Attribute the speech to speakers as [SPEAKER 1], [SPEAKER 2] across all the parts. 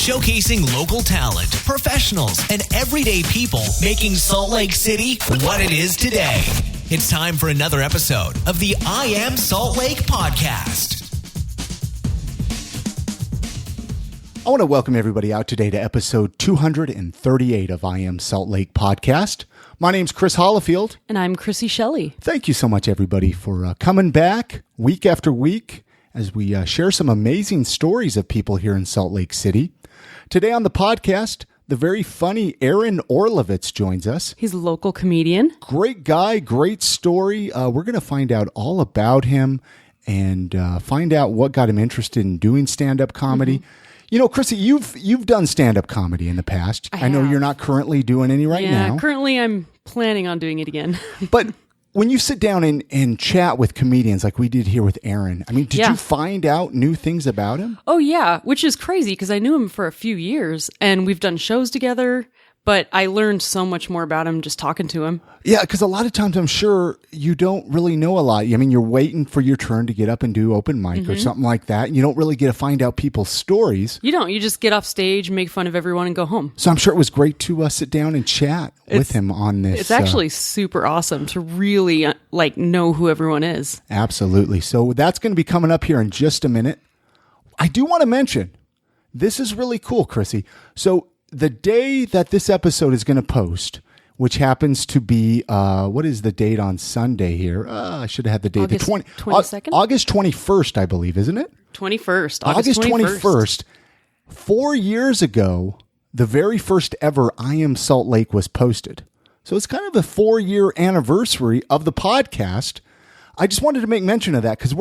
[SPEAKER 1] showcasing local talent, professionals, and everyday people making Salt Lake City what it is today. It's time for another episode of the I Am Salt Lake podcast.
[SPEAKER 2] I want to welcome everybody out today to episode 238 of I Am Salt Lake podcast. My name's Chris Hollifield.
[SPEAKER 3] And I'm Chrissy Shelley.
[SPEAKER 2] Thank you so much, everybody, for coming back week after week as we share some amazing stories of people here in Salt Lake City. Today on the podcast, the very funny Aaron Orlovitz joins us.
[SPEAKER 3] He's a local comedian.
[SPEAKER 2] Great guy, great story. We're going to find out all about him and find out what got him interested in doing stand-up comedy. Mm-hmm. You know, Chrissy, you've done stand-up comedy in the past. I know you're not currently doing any now.
[SPEAKER 3] Yeah, currently I'm planning on doing it again.
[SPEAKER 2] But when you sit down and chat with comedians like we did here with Aaron, I mean, did you find out new things about him?
[SPEAKER 3] Oh, yeah, which is crazy because I knew him for a few years and we've done shows together. But I learned so much more about him just talking to him.
[SPEAKER 2] Yeah, because a lot of times I'm sure you don't really know a lot. I mean, you're waiting for your turn to get up and do open mic or something like that. And you don't really get to find out people's stories.
[SPEAKER 3] You don't. You just get off stage, make fun of everyone, and go home.
[SPEAKER 2] So I'm sure it was great to sit down and chat with him on this.
[SPEAKER 3] It's actually super awesome to really know who everyone is.
[SPEAKER 2] Absolutely. So that's going to be coming up here in just a minute. I do want to mention, this is really cool, Chrissy. So the day that this episode is going to post, which happens to be, what is the date on Sunday here? I should have had the date.
[SPEAKER 3] August 22nd?
[SPEAKER 2] August 21st, I believe, isn't it?
[SPEAKER 3] 21st.
[SPEAKER 2] August 21st. 4 years ago, the very first ever I Am Salt Lake was posted. So it's kind of a 4-year anniversary of the podcast. I just wanted to make mention of that because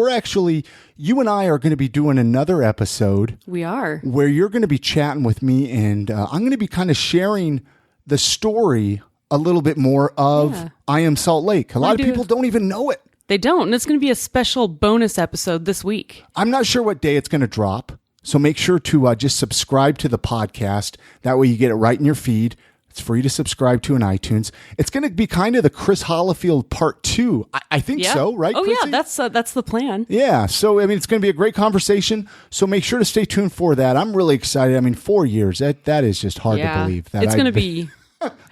[SPEAKER 2] you and I are going to be doing another episode.
[SPEAKER 3] We are.
[SPEAKER 2] Where you're going to be chatting with me and I'm going to be kind of sharing the story a little bit more of I Am Salt Lake. A lot of people don't even know it.
[SPEAKER 3] They don't. And it's going to be a special bonus episode this week.
[SPEAKER 2] I'm not sure what day it's going to drop. So make sure to just subscribe to the podcast. That way you get it right in your feed. It's free to subscribe to in iTunes. It's going to be kind of the Chris Hollifield part 2. I think so, right?
[SPEAKER 3] Oh,
[SPEAKER 2] Chrissy?
[SPEAKER 3] yeah, that's the plan.
[SPEAKER 2] Yeah. So, I mean, it's going to be a great conversation. So make sure to stay tuned for that. I'm really excited. I mean, 4 years, that is just hard to believe. That
[SPEAKER 3] it's going to be...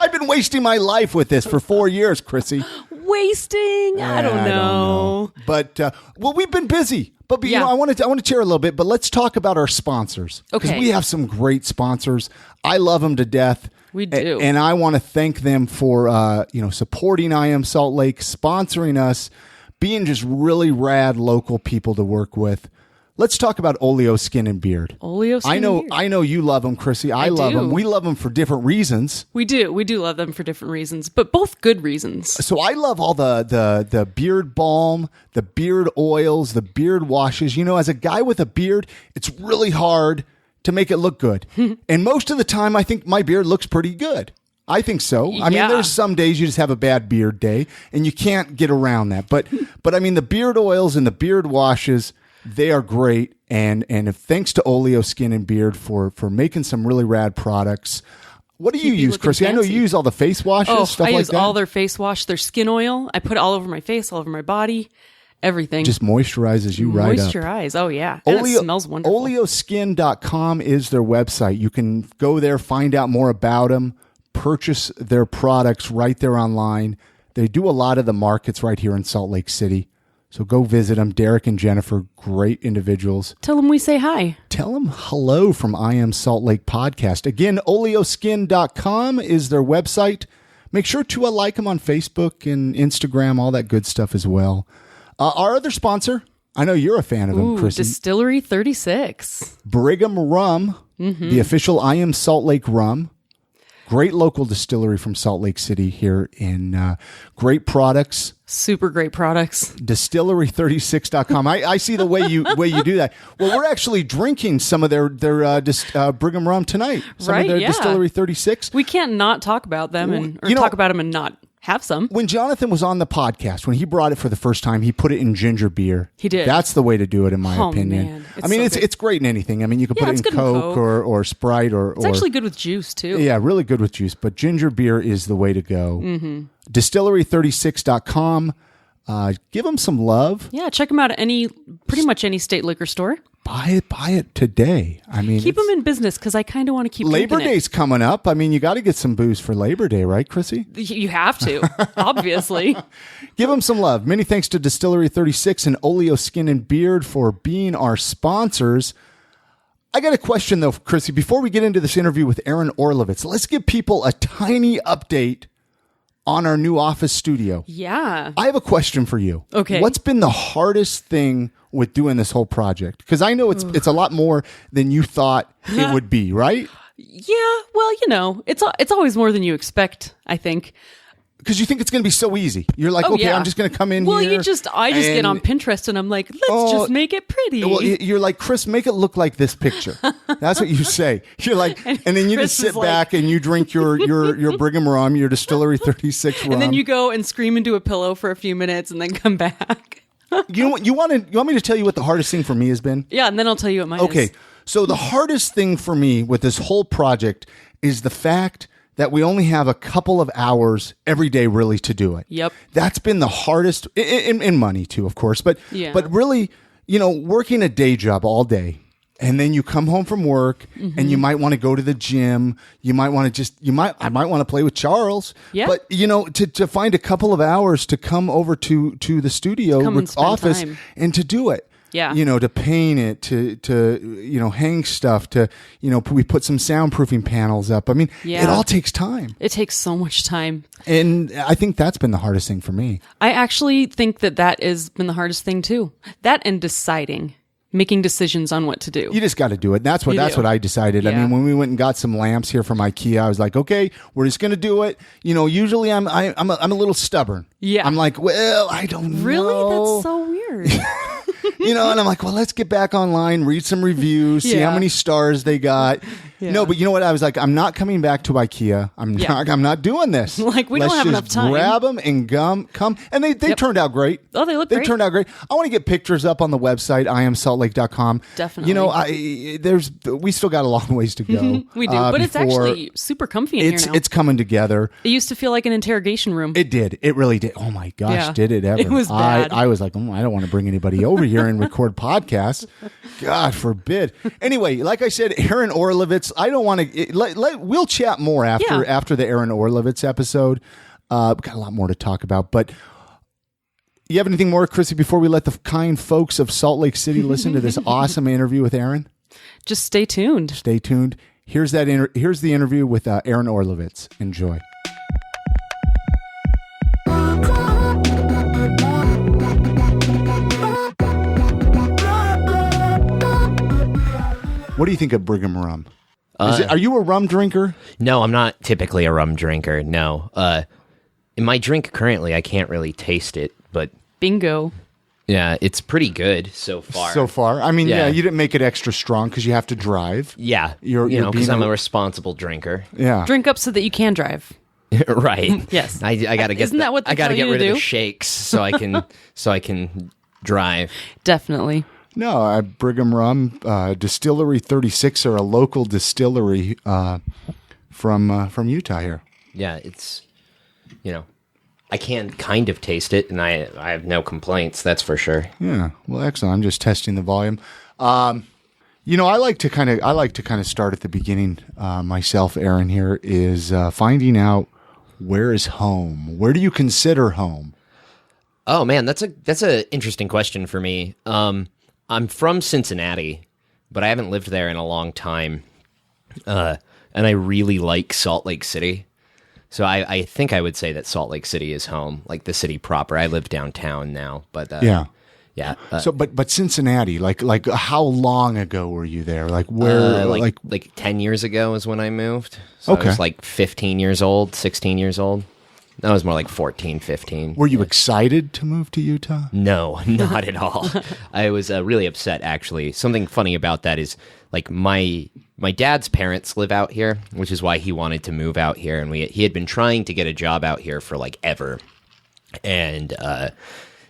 [SPEAKER 2] I've been wasting my life with this for 4 years, Chrissy.
[SPEAKER 3] Wasting? I don't know.
[SPEAKER 2] But, we've been busy. But you know, I want to share a little bit, but let's talk about our sponsors.
[SPEAKER 3] Okay.
[SPEAKER 2] Because we have some great sponsors. I love them to death.
[SPEAKER 3] We do.
[SPEAKER 2] And I want to thank them for, supporting I Am Salt Lake, sponsoring us, being just really rad local people to work with. Let's talk about Oleo Skin and Beard.
[SPEAKER 3] Oleo Skin and Beard.
[SPEAKER 2] I know you love them, Chrissy. I love them. We love them for different reasons.
[SPEAKER 3] We do. We do love them for different reasons, but both good reasons.
[SPEAKER 2] So I love all the beard balm, the beard oils, the beard washes. You know, as a guy with a beard, it's really hard to make it look good. And most of the time, I think my beard looks pretty good. I think so. I mean, there's some days you just have a bad beard day, and you can't get around that. But I mean, the beard oils and the beard washes, they are great. And thanks to Oleo Skin and Beard for making some really rad products. What do you use, Chrissy? I know you use all the face washes, stuff like that. I use
[SPEAKER 3] all their face wash, their skin oil. I put it all over my face, all over my body. Everything.
[SPEAKER 2] Just moisturizes you right up.
[SPEAKER 3] Moisturize. Oh, yeah. And it smells wonderful.
[SPEAKER 2] Oleoskin.com is their website. You can go there, find out more about them, purchase their products right there online. They do a lot of the markets right here in Salt Lake City. So go visit them. Derek and Jennifer, great individuals.
[SPEAKER 3] Tell them we say hi.
[SPEAKER 2] Tell them hello from I Am Salt Lake Podcast. Again, oleoskin.com is their website. Make sure to like them on Facebook and Instagram, all that good stuff as well. Our other sponsor, I know you're a fan of them, Chrissy.
[SPEAKER 3] Distillery 36.
[SPEAKER 2] Brigham Rum, the official I Am Salt Lake rum. Great local distillery from Salt Lake City here in great products.
[SPEAKER 3] Super great products.
[SPEAKER 2] Distillery36.com. I see the way you do that. Well, we're actually drinking some of their Brigham Rum tonight. Some of their Distillery 36.
[SPEAKER 3] We can't not talk about them talk about them and not have some.
[SPEAKER 2] When Jonathan was on the podcast, when he brought it for the first time, he put it in ginger beer.
[SPEAKER 3] He did.
[SPEAKER 2] That's the way to do it, in my opinion.
[SPEAKER 3] Man.
[SPEAKER 2] I mean, it's great in anything. I mean, you can put it in Coke or Sprite or...
[SPEAKER 3] It's actually good with juice, too.
[SPEAKER 2] Yeah, really good with juice. But ginger beer is the way to go. Distillery36.com. Give them some love.
[SPEAKER 3] Yeah, check them out at pretty much any state liquor store.
[SPEAKER 2] buy it today. I mean,
[SPEAKER 3] Keep them in business because I kind of want to keep
[SPEAKER 2] Labor
[SPEAKER 3] drinking it.
[SPEAKER 2] Day's coming up. I mean, you got to get some booze for Labor Day, right, Chrissy?
[SPEAKER 3] You have to, obviously.
[SPEAKER 2] Give them some love. Many thanks to Distillery 36 and Oleo Skin and Beard for being our sponsors. I got a question, though, Chrissy. Before we get into this interview with Aaron Orlovitz, let's give people a tiny update on our new office studio.
[SPEAKER 3] Yeah.
[SPEAKER 2] I have a question for you.
[SPEAKER 3] Okay.
[SPEAKER 2] What's been the hardest thing with doing this whole project? Because I know it's a lot more than you thought it would be, right?
[SPEAKER 3] Yeah. Well, it's always more than you expect, I think.
[SPEAKER 2] Because you think it's going to be so easy. You're like, okay,
[SPEAKER 3] yeah.
[SPEAKER 2] I'm just going to come in
[SPEAKER 3] well,
[SPEAKER 2] here.
[SPEAKER 3] I just get on Pinterest and I'm like, let's just make it pretty.
[SPEAKER 2] Well, you're like, Chris, make it look like this picture. That's what you say. You're like, and then you
[SPEAKER 3] Chris
[SPEAKER 2] just sit
[SPEAKER 3] is
[SPEAKER 2] back and you drink your Brigham rum, your Distillery 36 rum.
[SPEAKER 3] And then you go and scream into a pillow for a few minutes and then come back.
[SPEAKER 2] You want me to tell you what the hardest thing for me has been?
[SPEAKER 3] Yeah, and then I'll tell you what mine is.
[SPEAKER 2] Okay, so the hardest thing for me with this whole project is the fact that we only have a couple of hours every day really to do it.
[SPEAKER 3] Yep.
[SPEAKER 2] That's been the hardest, in money too, of course, but really, working a day job all day, and then you come home from work and you might want to go to the gym. You might want to I might want to play with Charles.
[SPEAKER 3] Yeah.
[SPEAKER 2] But to find a couple of hours to come over to the studio
[SPEAKER 3] Come and spend
[SPEAKER 2] office
[SPEAKER 3] time.
[SPEAKER 2] and to do it.
[SPEAKER 3] Yeah.
[SPEAKER 2] To paint it, to hang stuff, we put some soundproofing panels up. I mean,
[SPEAKER 3] Yeah.
[SPEAKER 2] it all takes time.
[SPEAKER 3] It takes so much time.
[SPEAKER 2] And I think that's been the hardest thing for me.
[SPEAKER 3] I actually think that has been the hardest thing too. That and making decisions on what to do.
[SPEAKER 2] You just got to do it. That's what I decided. I
[SPEAKER 3] Yeah.
[SPEAKER 2] mean, when we went and got some lamps here from IKEA, I was like, okay, we're just going to do it. Usually I'm a little stubborn.
[SPEAKER 3] Yeah.
[SPEAKER 2] I'm like, well, I don't
[SPEAKER 3] Really?
[SPEAKER 2] know.
[SPEAKER 3] That's so weird.
[SPEAKER 2] And I'm like, well, let's get back online, read some reviews, see how
[SPEAKER 3] Yeah.
[SPEAKER 2] many stars they got.
[SPEAKER 3] Yeah.
[SPEAKER 2] No, but you know what? I was like, I'm not coming back to IKEA. I'm not doing this.
[SPEAKER 3] Like, we
[SPEAKER 2] Let's
[SPEAKER 3] don't have
[SPEAKER 2] just
[SPEAKER 3] enough time.
[SPEAKER 2] Grab them and come. And they turned out great.
[SPEAKER 3] Oh, they look great.
[SPEAKER 2] They turned out great. I want to get pictures up on the website, iamsaltlake.com.
[SPEAKER 3] Definitely.
[SPEAKER 2] We still got a long ways to go.
[SPEAKER 3] We do. But it's actually super comfy in here now.
[SPEAKER 2] It's coming together.
[SPEAKER 3] It used to feel like an interrogation room.
[SPEAKER 2] It did. It really did. Oh my gosh,
[SPEAKER 3] Yeah.
[SPEAKER 2] did it ever?
[SPEAKER 3] It was bad.
[SPEAKER 2] I was like, I don't want to bring anybody over here and record podcasts. God forbid. Anyway, like I said, Aaron Orlovitz. I don't want to. We'll chat more after the Aaron Orlovitz episode. Got a lot more to talk about, but. You have anything more, Chrissy, before we let the kind folks of Salt Lake City listen to this awesome interview with Aaron?
[SPEAKER 3] Just stay tuned.
[SPEAKER 2] Stay tuned. Here's here's the interview with Aaron Orlovitz. Enjoy. What do you think of Brigham rum? Are you a rum drinker?
[SPEAKER 4] No, I'm not typically a rum drinker. No. In my drink currently, I can't really taste it, but
[SPEAKER 3] Bingo.
[SPEAKER 4] yeah, it's pretty good so far.
[SPEAKER 2] So far, I mean,
[SPEAKER 4] Yeah.
[SPEAKER 2] you didn't make it extra strong because you have to drive.
[SPEAKER 4] Yeah,
[SPEAKER 2] You're
[SPEAKER 4] because
[SPEAKER 2] being
[SPEAKER 4] I'm
[SPEAKER 2] a-
[SPEAKER 4] a responsible drinker.
[SPEAKER 2] Yeah,
[SPEAKER 3] Drink up so that you can drive.
[SPEAKER 4] Right.
[SPEAKER 3] Yes.
[SPEAKER 4] I gotta get.
[SPEAKER 3] Isn't that what they
[SPEAKER 4] I gotta
[SPEAKER 3] tell
[SPEAKER 4] get
[SPEAKER 3] you to
[SPEAKER 4] rid of
[SPEAKER 3] do?
[SPEAKER 4] the shakes so I can drive.
[SPEAKER 3] Definitely.
[SPEAKER 2] No, Brigham Rum, Distillery 36 are a local distillery from Utah here.
[SPEAKER 4] Yeah, it's I can kind of taste it, and I have no complaints. That's for sure.
[SPEAKER 2] Yeah, well, excellent. I'm just testing the volume. I like to kind of start at the beginning myself. Aaron here is finding out where is home. Where do you consider home?
[SPEAKER 4] Oh man, that's a interesting question for me. I'm from Cincinnati, but I haven't lived there in a long time, and I really like Salt Lake City. So I think I would say that Salt Lake City is home, like the city proper. I live downtown now, but
[SPEAKER 2] Yeah.
[SPEAKER 4] So,
[SPEAKER 2] but Cincinnati, like how long ago were you there? Like where?
[SPEAKER 4] like 10 years ago is when I moved. So
[SPEAKER 2] Okay.
[SPEAKER 4] I was like 15 years old, 16 years old. I was more like 14, 15.
[SPEAKER 2] Were you excited to move to Utah?
[SPEAKER 4] No, not at all. I was really upset, actually. Something funny about that is, like, my dad's parents live out here, which is why he wanted to move out here. And he had been trying to get a job out here for, like, ever. And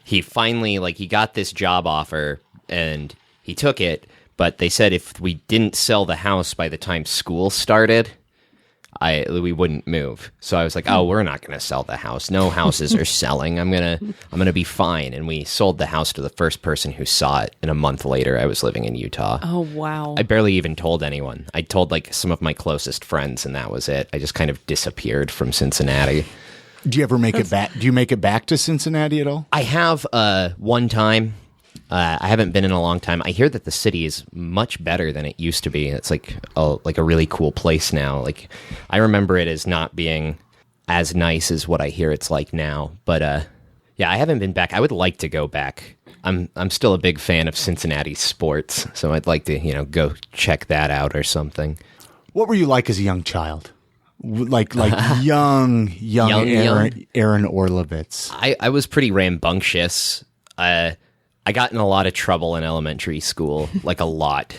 [SPEAKER 4] he finally, like, he got this job offer, and he took it. But they said if we didn't sell the house by the time school started, we wouldn't move. So I was like, oh, we're not going to sell the house. No houses are selling. I'm gonna be fine. And we sold the house to the first person who saw it. And a month later, I was living in Utah.
[SPEAKER 3] Oh, wow.
[SPEAKER 4] I barely even told anyone. I told like some of my closest friends, and that was it. I just kind of disappeared from Cincinnati.
[SPEAKER 2] Do you ever make it back? Do you make it back to Cincinnati at all?
[SPEAKER 4] I have one time. I haven't been in a long time. I hear that the city is much better than it used to be. It's like a really cool place now. Like I remember it as not being as nice as what I hear it's like now. But yeah, I haven't been back. I would like to go back. I'm still a big fan of Cincinnati sports, so I'd like to go check that out or something.
[SPEAKER 2] What were you like as a young child? Like young Aaron Orlovitz.
[SPEAKER 4] I was pretty rambunctious. I got in a lot of trouble in elementary school, like a lot.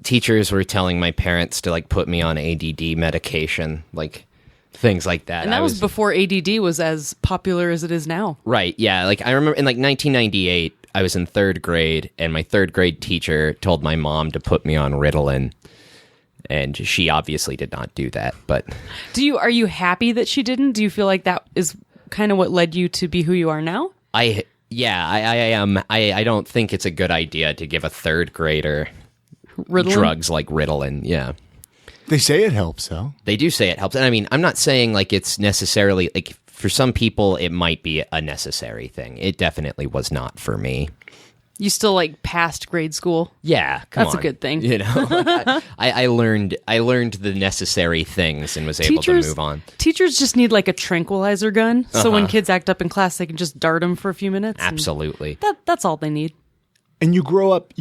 [SPEAKER 4] Teachers were telling my parents to like put me on ADD medication, like things like that.
[SPEAKER 3] And that was before ADD was as popular as it is now.
[SPEAKER 4] Right, yeah. Like I remember in like 1998, I was in 3rd grade, and my 3rd grade teacher told my mom to put me on Ritalin. And she obviously did not do that, but...
[SPEAKER 3] Are you happy that she didn't? Do you feel like that is kind of what led you to be who you are now?
[SPEAKER 4] I am. I don't think it's a good idea to give a 3rd grader
[SPEAKER 3] Ritalin?
[SPEAKER 4] Drugs like Ritalin, yeah.
[SPEAKER 2] They say it helps, though.
[SPEAKER 4] They do say it helps. And I mean, I'm not saying like it's necessarily... like for some people, it might be a necessary thing. It definitely was not for me.
[SPEAKER 3] You still like passed grade school?
[SPEAKER 4] Yeah,
[SPEAKER 3] that's a good thing.
[SPEAKER 4] Like, I learned the necessary things and was able to move on.
[SPEAKER 3] Teachers just need like a tranquilizer gun, so when kids act up in class, they can just dart them for a few minutes.
[SPEAKER 4] Absolutely,
[SPEAKER 3] that's all they need.
[SPEAKER 2] And you grew up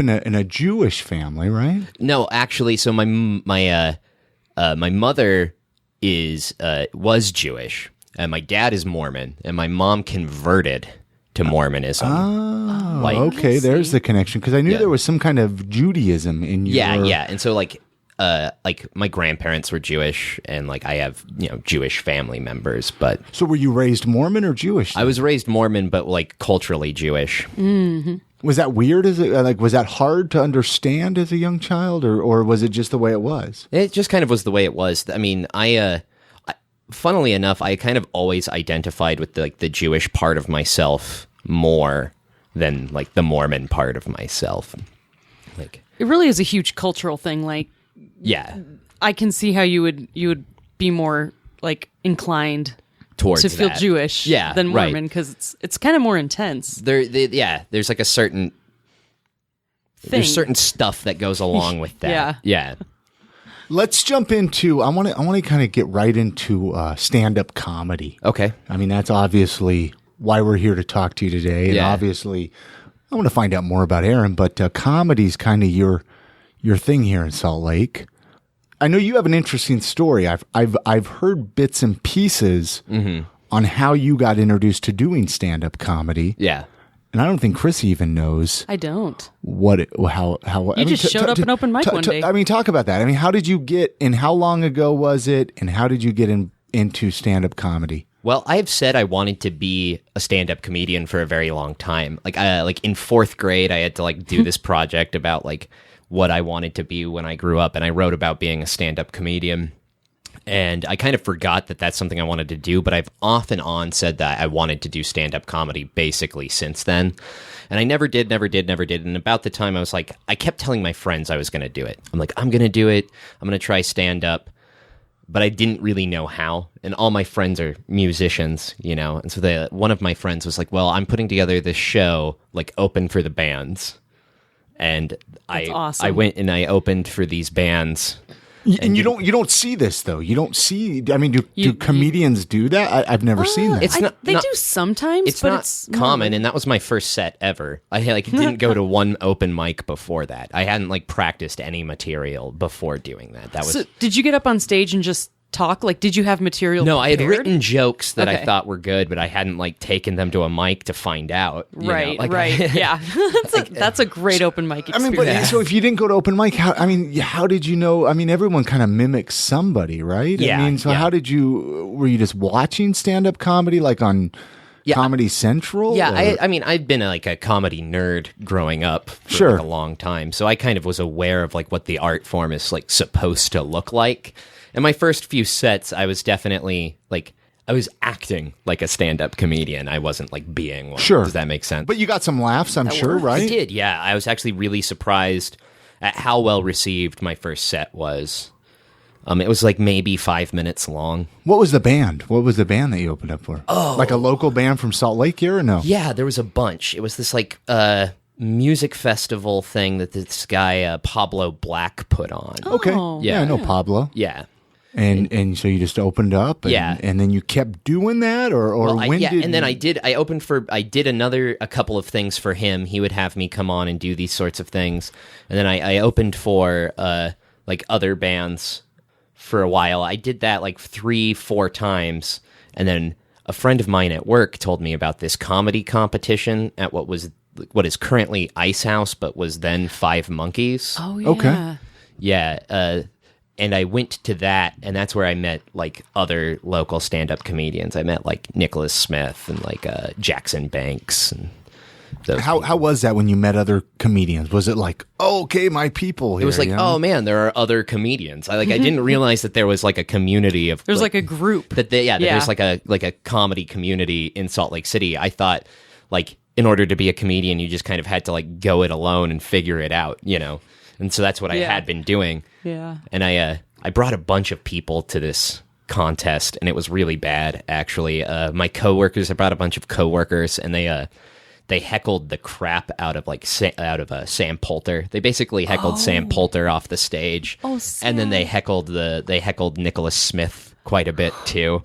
[SPEAKER 2] in a Jewish family, right?
[SPEAKER 4] No, actually, so my mother was Jewish, and my dad is Mormon, and my mom converted to Mormonism.
[SPEAKER 2] Oh, okay. There's the connection, because I knew there was some kind of Judaism in your...
[SPEAKER 4] Yeah. And so like my grandparents were Jewish, and like I have Jewish family members. But
[SPEAKER 2] so were you raised Mormon or Jewish?
[SPEAKER 4] I was raised Mormon, but like culturally Jewish.
[SPEAKER 3] Mm-hmm.
[SPEAKER 2] Was that weird? Was that hard to understand as a young child, or was it just the way it was?
[SPEAKER 4] It just kind of was the way it was. I mean, funnily enough, I kind of always identified with the Jewish part of myself more than like the Mormon part of myself. Like
[SPEAKER 3] it really is a huge cultural thing. Like,
[SPEAKER 4] yeah,
[SPEAKER 3] I can see how you would be more like inclined
[SPEAKER 4] towards
[SPEAKER 3] to feel
[SPEAKER 4] that.
[SPEAKER 3] Jewish, than Mormon, because it's kind of more intense.
[SPEAKER 4] There's like a certain thing. There's certain stuff that goes along with that. Yeah.
[SPEAKER 2] Let's jump into. I want to kind of get right into stand-up comedy.
[SPEAKER 4] Okay.
[SPEAKER 2] I mean, that's obviously why we're here to talk to you today, and obviously, I want to find out more about Aaron. But comedy's kind of your thing here in Salt Lake. I know you have an interesting story. I've heard bits and pieces on how you got introduced to doing stand-up comedy.
[SPEAKER 4] Yeah.
[SPEAKER 2] And I don't think Chris even knows.
[SPEAKER 3] I don't.
[SPEAKER 2] How
[SPEAKER 3] you just showed up an open mic one day.
[SPEAKER 2] I mean, talk about that. I mean, how did you get, and how long ago was it, and how did you get into stand-up comedy?
[SPEAKER 4] Well, I've said I wanted to be a stand-up comedian for a very long time. Like in 4th grade, I had to like do this project about like what I wanted to be when I grew up, and I wrote about being a stand-up comedian. And I kind of forgot that that's something I wanted to do, but I've off and on said that I wanted to do stand-up comedy basically since then. And I never did. And about the time I was like, I kept telling my friends I was going to do it. I'm like, I'm going to do it. I'm going to try stand-up. But I didn't really know how. And all my friends are musicians, And so one of my friends was like, well, I'm putting together this show, like open for the bands. And
[SPEAKER 3] awesome.
[SPEAKER 4] I went and I opened for these bands.
[SPEAKER 2] And you don't see this though. You don't see. I mean, do comedians do that? I've never seen that.
[SPEAKER 3] They do sometimes.
[SPEAKER 4] It's
[SPEAKER 3] but
[SPEAKER 4] not
[SPEAKER 3] it's
[SPEAKER 4] common, and that was my first set ever. I didn't go to one open mic before that. I hadn't like practiced any material before doing that. That was.
[SPEAKER 3] So did you get up on stage and just talk? Like, did you have material?
[SPEAKER 4] No, I had
[SPEAKER 3] prepared?
[SPEAKER 4] written jokes that I thought were good, but I hadn't like taken them to a mic to find out.
[SPEAKER 3] Right. Yeah, that's a great open mic experience.
[SPEAKER 2] I mean, but so if you didn't go to open mic, how did you know? I mean, everyone kind of mimics somebody, right?
[SPEAKER 4] Yeah.
[SPEAKER 2] I mean, so how did you? Were you just watching stand up comedy like on Comedy Central?
[SPEAKER 4] Yeah,
[SPEAKER 2] or-
[SPEAKER 4] I mean, I'd been like a comedy nerd growing up for
[SPEAKER 2] Sure.
[SPEAKER 4] like a long time, so I kind of was aware of like what the art form is like supposed to look like. And my first few sets, I was definitely like I was acting like a stand-up comedian. I wasn't like being one.
[SPEAKER 2] Sure.
[SPEAKER 4] Does that make sense?
[SPEAKER 2] But you got some laughs, I'm sure, right?
[SPEAKER 4] I did, yeah. I was actually really surprised at how well received my first set was. It was like maybe 5 minutes long.
[SPEAKER 2] What was the band? What was the band that you opened up for? Oh. Like a local band from Salt Lake here or no?
[SPEAKER 4] Yeah, there was a bunch. It was this like music festival thing that this guy Pablo Black put on.
[SPEAKER 2] Okay.
[SPEAKER 3] Oh.
[SPEAKER 2] Yeah, I know Pablo.
[SPEAKER 4] Yeah.
[SPEAKER 2] And so you just opened up and then you kept doing that or when did
[SPEAKER 4] and then I did a couple of things for him. He would have me come on and do these sorts of things. And then I opened for like other bands for a while. I did that like 3-4 times, and then a friend of mine at work told me about this comedy competition at what is currently Ice House, but was then Five Monkeys.
[SPEAKER 3] Oh, yeah.
[SPEAKER 2] Okay.
[SPEAKER 4] Yeah, and I went to that, and that's where I met like other local stand-up comedians. I met like Nicholas Smith and like Jackson Banks and those.
[SPEAKER 2] How was that when you met other comedians? Was it like, oh, okay, my people here?
[SPEAKER 4] It was like, oh man, there are other comedians. I didn't realize that there was like a community of.
[SPEAKER 3] There's like a group.
[SPEAKER 4] That there's like a comedy community in Salt Lake City. I thought like in order to be a comedian, you just kind of had to like go it alone and figure it out, you know. And so that's what I had been doing.
[SPEAKER 3] Yeah.
[SPEAKER 4] And I brought a bunch of people to this contest, and it was really bad actually. My coworkers, I brought a bunch of coworkers, and they heckled the crap out of Sam Poulter. They basically heckled Sam Poulter off the stage.
[SPEAKER 3] Oh,
[SPEAKER 4] and then they heckled Nicholas Smith quite a bit too.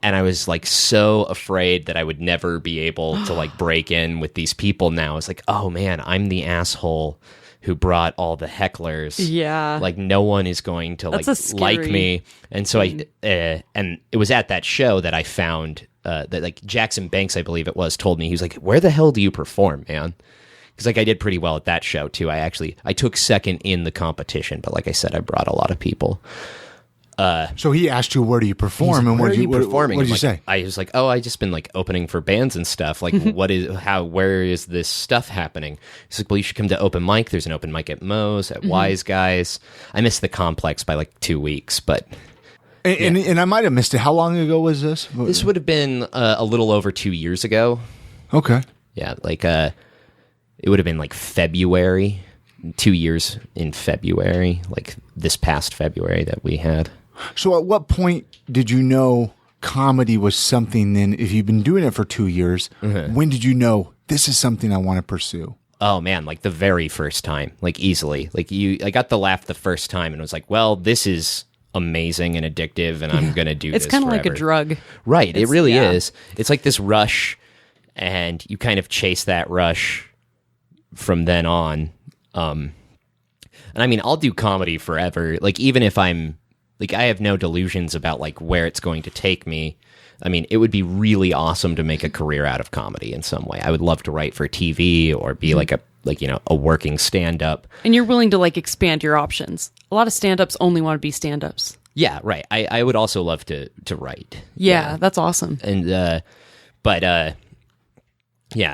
[SPEAKER 4] And I was like so afraid that I would never be able to like break in with these people now. It's like, oh man, I'm the asshole who brought all the hecklers.
[SPEAKER 3] Yeah.
[SPEAKER 4] Like no one is going to like me. And so and it was at that show that I found that like Jackson Banks, I believe it was, told me, he was like, where the hell do you perform, man? Because like I did pretty well at that show too. I took second in the competition, but like I said, I brought a lot of people.
[SPEAKER 2] So he asked you, where do you perform?
[SPEAKER 4] Like,
[SPEAKER 2] and
[SPEAKER 4] where are you performing?
[SPEAKER 2] What did you
[SPEAKER 4] like,
[SPEAKER 2] say?
[SPEAKER 4] I was like, oh, I just been like opening for bands and stuff. Like, where is this stuff happening? He's like, well, you should come to open mic. There's an open mic at Moe's, at Wise Guys. I missed the Complex by like 2 weeks, but.
[SPEAKER 2] And I might have missed it. How long ago was this?
[SPEAKER 4] This would have been a little over 2 years ago.
[SPEAKER 2] Okay.
[SPEAKER 4] Yeah, like it would have been like February, 2 years in February, like this past February that we had.
[SPEAKER 2] So at what point did you know comedy was something then, if you've been doing it for 2 years, when did you know this is something I want to pursue?
[SPEAKER 4] Oh man, like the very first time, like easily. Like I got the laugh the first time and was like, well, this is amazing and addictive and I'm going to do this
[SPEAKER 3] It's kind of like a drug.
[SPEAKER 4] Right, it really is. It's like this rush and you kind of chase that rush from then on. And I mean, I'll do comedy forever. Like even if I'm like, I have no delusions about like where it's going to take me. I mean, it would be really awesome to make a career out of comedy in some way. I would love to write for TV or be like a working stand-up.
[SPEAKER 3] And you're willing to like expand your options. A lot of stand-ups only want to be stand-ups.
[SPEAKER 4] Yeah, right. I would also love to write.
[SPEAKER 3] Yeah, that's awesome.
[SPEAKER 4] And yeah,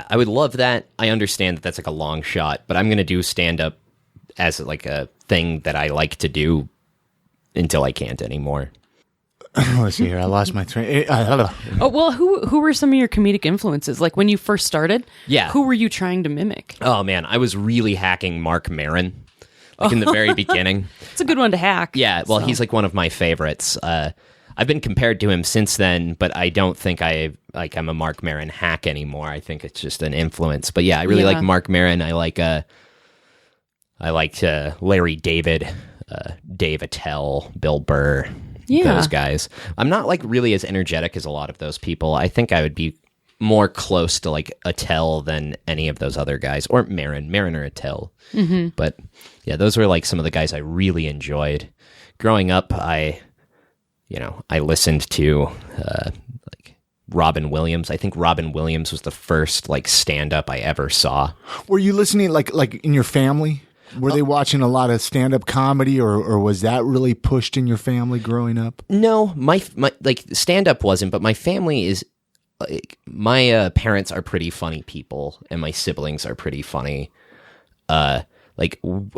[SPEAKER 4] I would love that. I understand that that's like a long shot, but I'm going to do stand-up as like a thing that I like to do until I can't anymore.
[SPEAKER 2] Let's see here. I lost my train.
[SPEAKER 3] Oh, well, who were some of your comedic influences? Like when you first started?
[SPEAKER 4] Yeah.
[SPEAKER 3] Who were you trying to mimic?
[SPEAKER 4] Oh, man. I was really hacking Mark Maron, like in the very beginning.
[SPEAKER 3] It's a good one to hack.
[SPEAKER 4] Yeah. Well, he's like one of my favorites. I've been compared to him since then, but I don't think I'm a Mark Maron hack anymore. I think it's just an influence. But yeah, I really like Mark Maron. I like Larry David, Dave Attell, Bill Burr.
[SPEAKER 3] Yeah.
[SPEAKER 4] Those guys. I'm not like really as energetic as a lot of those people. I think I would be more close to like Attell than any of those other guys, or Maron or Attell. Mm-hmm. But yeah, those were like some of the guys I really enjoyed. Growing up, I listened to like Robin Williams. I think Robin Williams was the first like stand-up I ever saw.
[SPEAKER 2] Were you listening like in your family? Were they watching a lot of stand-up comedy, or was that really pushed in your family growing up?
[SPEAKER 4] No, my like stand-up wasn't, but my family is like my parents are pretty funny people, and my siblings are pretty funny.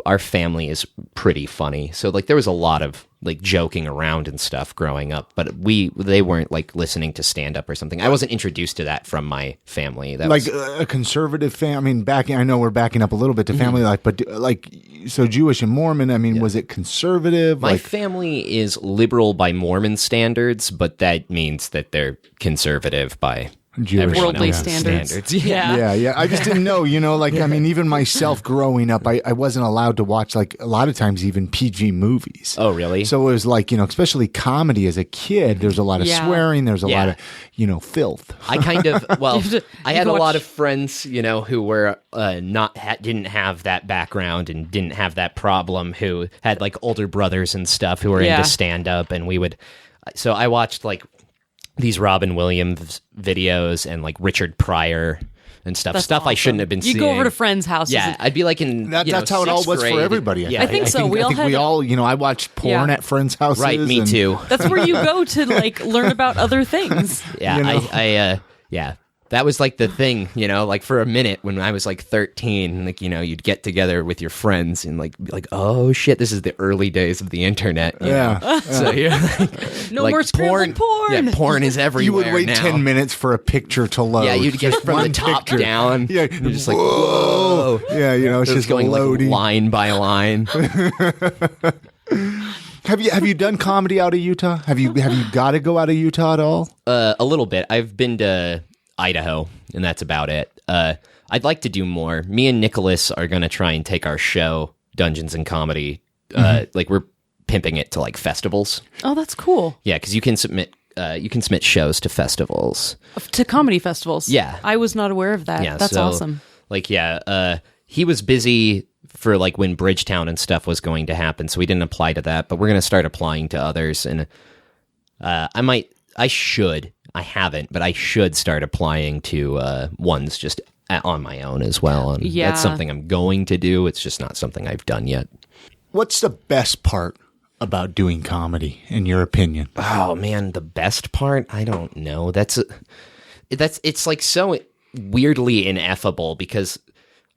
[SPEAKER 4] Our family is pretty funny, so like there was a lot of like joking around and stuff growing up, but they weren't like listening to stand up or something. I wasn't introduced to that from my family. That
[SPEAKER 2] like
[SPEAKER 4] was,
[SPEAKER 2] a conservative family. I mean, I know we're backing up a little bit to family life, but like, so Jewish and Mormon, I mean, was it conservative?
[SPEAKER 4] my family is liberal by Mormon standards, but that means that they're conservative by
[SPEAKER 2] Jewish
[SPEAKER 4] everyone
[SPEAKER 3] Worldly
[SPEAKER 4] else's
[SPEAKER 3] standards.
[SPEAKER 4] Yeah.
[SPEAKER 2] Yeah. I just didn't know, like, I mean, even myself growing up, I wasn't allowed to watch, like, a lot of times even PG movies.
[SPEAKER 4] Oh, really?
[SPEAKER 2] So it was like, especially comedy as a kid, there's a lot of swearing, there's a lot of, filth.
[SPEAKER 4] I kind of, I had a
[SPEAKER 3] watch-
[SPEAKER 4] lot of friends, who were didn't have that background and didn't have that problem, who had like older brothers and stuff who were into stand up, and so I watched like these Robin Williams videos and like Richard Pryor and stuff.
[SPEAKER 3] That's
[SPEAKER 4] stuff I
[SPEAKER 3] awesome.
[SPEAKER 4] shouldn't have been seeing.
[SPEAKER 3] You go over to friends' houses.
[SPEAKER 4] Yeah, I'd be like in
[SPEAKER 2] That's how it all
[SPEAKER 4] sixth
[SPEAKER 2] was for
[SPEAKER 4] grade.
[SPEAKER 2] everybody.
[SPEAKER 4] Yeah,
[SPEAKER 3] I think so. We all had-
[SPEAKER 2] I watched porn
[SPEAKER 3] Yeah.
[SPEAKER 2] at friends' houses.
[SPEAKER 4] Right, me
[SPEAKER 2] and-
[SPEAKER 4] too.
[SPEAKER 3] That's where you go to like learn about other things.
[SPEAKER 4] Yeah, yeah. That was like the thing, like for a minute when I was like 13, like, you'd get together with your friends and like be like, oh shit, this is the early days of the internet. you know?
[SPEAKER 2] Yeah.
[SPEAKER 4] So you're like,
[SPEAKER 3] No more scrambled porn.
[SPEAKER 4] Yeah, porn is everywhere.
[SPEAKER 2] You would wait
[SPEAKER 4] now.
[SPEAKER 2] 10 minutes for a picture to load.
[SPEAKER 4] Yeah, you'd get
[SPEAKER 2] Just
[SPEAKER 4] from the
[SPEAKER 2] one
[SPEAKER 4] top
[SPEAKER 2] picture.
[SPEAKER 4] down.
[SPEAKER 2] Yeah,
[SPEAKER 4] You're just like, whoa.
[SPEAKER 2] Yeah, it's
[SPEAKER 4] It's
[SPEAKER 2] just
[SPEAKER 4] going
[SPEAKER 2] loading.
[SPEAKER 4] like line by line.
[SPEAKER 2] Have you done comedy out of Utah? Have you got to go out of Utah at all?
[SPEAKER 4] A little bit. I've been to Idaho, and that's about it. I'd like to do more. Me and Nicholas are going to try and take our show, Dungeons and Comedy, like we're pimping it to like festivals.
[SPEAKER 3] Oh, that's cool.
[SPEAKER 4] Yeah, because you can submit shows to festivals.
[SPEAKER 3] To comedy festivals.
[SPEAKER 4] Yeah.
[SPEAKER 3] I was not aware of that.
[SPEAKER 4] Yeah,
[SPEAKER 3] That's
[SPEAKER 4] so,
[SPEAKER 3] awesome.
[SPEAKER 4] Like, he was busy for like when Bridgetown and stuff was going to happen, so we didn't apply to that. But we're going to start applying to others, and I haven't, but I should start applying to ones just on my own as well. And
[SPEAKER 3] Yeah.
[SPEAKER 4] that's something I'm going to do. It's just not something I've done yet.
[SPEAKER 2] What's the best part about doing comedy, in your opinion?
[SPEAKER 4] Oh man, the best part? I don't know. It's like so weirdly ineffable, because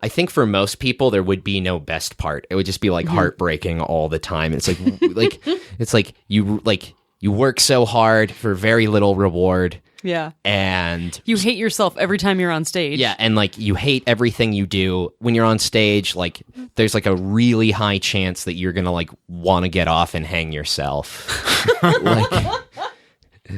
[SPEAKER 4] I think for most people there would be no best part. It would just be like heartbreaking all the time. It's like it's like you work so hard for very little reward.
[SPEAKER 3] Yeah.
[SPEAKER 4] And
[SPEAKER 3] You hate yourself every time you're on stage.
[SPEAKER 4] yeah, and like you hate everything you do when you're on stage. Like there's like a really high chance that you're gonna like want to get off and hang yourself.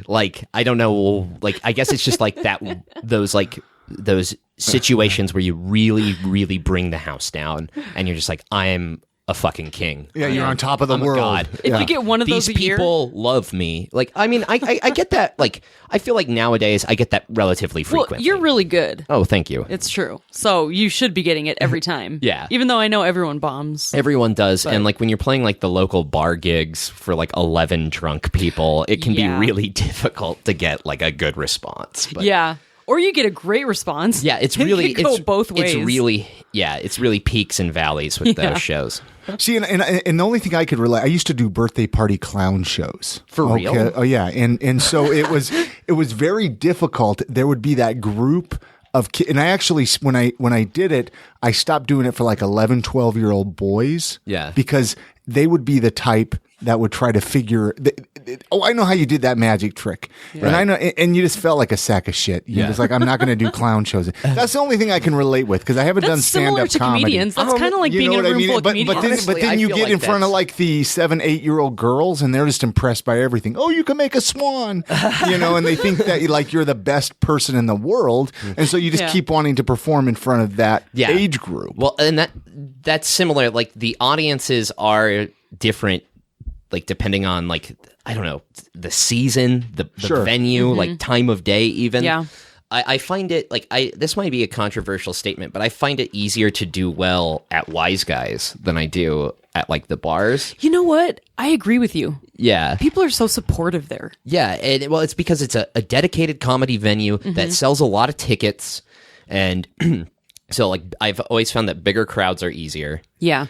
[SPEAKER 4] like I don't know. Like I guess it's just like that. Those situations where you really, really bring the house down, and you're just like, I am a fucking king.
[SPEAKER 2] Yeah, you're on top of the
[SPEAKER 4] I'm a
[SPEAKER 2] world.
[SPEAKER 4] god.
[SPEAKER 3] If you get one of
[SPEAKER 4] These
[SPEAKER 3] those a year,
[SPEAKER 4] people love me. Like, I mean, I get that. Like, I feel like nowadays I get that relatively
[SPEAKER 3] well,
[SPEAKER 4] frequently.
[SPEAKER 3] you're really good.
[SPEAKER 4] Oh, thank you.
[SPEAKER 3] It's true. So you should be getting it every time.
[SPEAKER 4] Yeah.
[SPEAKER 3] Even though I know everyone bombs.
[SPEAKER 4] Everyone does, and like when you're playing like the local bar gigs for like 11 drunk people, it can be
[SPEAKER 3] Yeah.
[SPEAKER 4] really difficult to get like a good response. But
[SPEAKER 3] Yeah. Or you get a great response.
[SPEAKER 4] yeah, it's
[SPEAKER 3] It
[SPEAKER 4] really
[SPEAKER 3] could go both ways.
[SPEAKER 4] It's really peaks and valleys with
[SPEAKER 3] Yeah.
[SPEAKER 4] those shows.
[SPEAKER 2] See, and the only thing I could relate, I used to do birthday party clown shows.
[SPEAKER 4] For real?
[SPEAKER 2] Oh yeah, and so it was very difficult. There would be that group of kids, and I actually when I did it, I stopped doing it for like 11, 12-year-old boys.
[SPEAKER 4] Yeah.
[SPEAKER 2] Because they would be the type that would try to figure. I know how you did that magic trick, and I know, and you just felt like a sack of shit. You're just like, I'm not going to do clown shows. That's the only thing I can relate with, because I haven't done
[SPEAKER 3] That's similar
[SPEAKER 2] stand-up
[SPEAKER 3] to
[SPEAKER 2] comedy.
[SPEAKER 3] comedians. That's kind of like being in a room full of comedians.
[SPEAKER 2] But
[SPEAKER 4] Honestly,
[SPEAKER 2] then
[SPEAKER 4] I
[SPEAKER 2] you
[SPEAKER 4] feel
[SPEAKER 2] get
[SPEAKER 4] like
[SPEAKER 2] in front of
[SPEAKER 4] that's-
[SPEAKER 2] like the 7, 8-year-old girls, and they're just impressed by everything. Oh, you can make a swan, and they think that you're the best person in the world, and so you just
[SPEAKER 3] Yeah.
[SPEAKER 2] keep wanting to perform in front of that
[SPEAKER 4] Yeah.
[SPEAKER 2] age group.
[SPEAKER 4] Well, and that's similar. Like the audiences are different, like depending on like, I don't know, the season, the
[SPEAKER 2] Sure.
[SPEAKER 4] venue, like time of day, even.
[SPEAKER 3] Yeah.
[SPEAKER 4] I find it like this might be a controversial statement, but I find it easier to do well at Wise Guys than I do at like the bars.
[SPEAKER 3] You know what? I agree with you.
[SPEAKER 4] Yeah.
[SPEAKER 3] People are so supportive there.
[SPEAKER 4] Yeah, and well, it's because it's a dedicated comedy venue that sells a lot of tickets, and so like I've always found that bigger crowds are easier,
[SPEAKER 3] Yeah.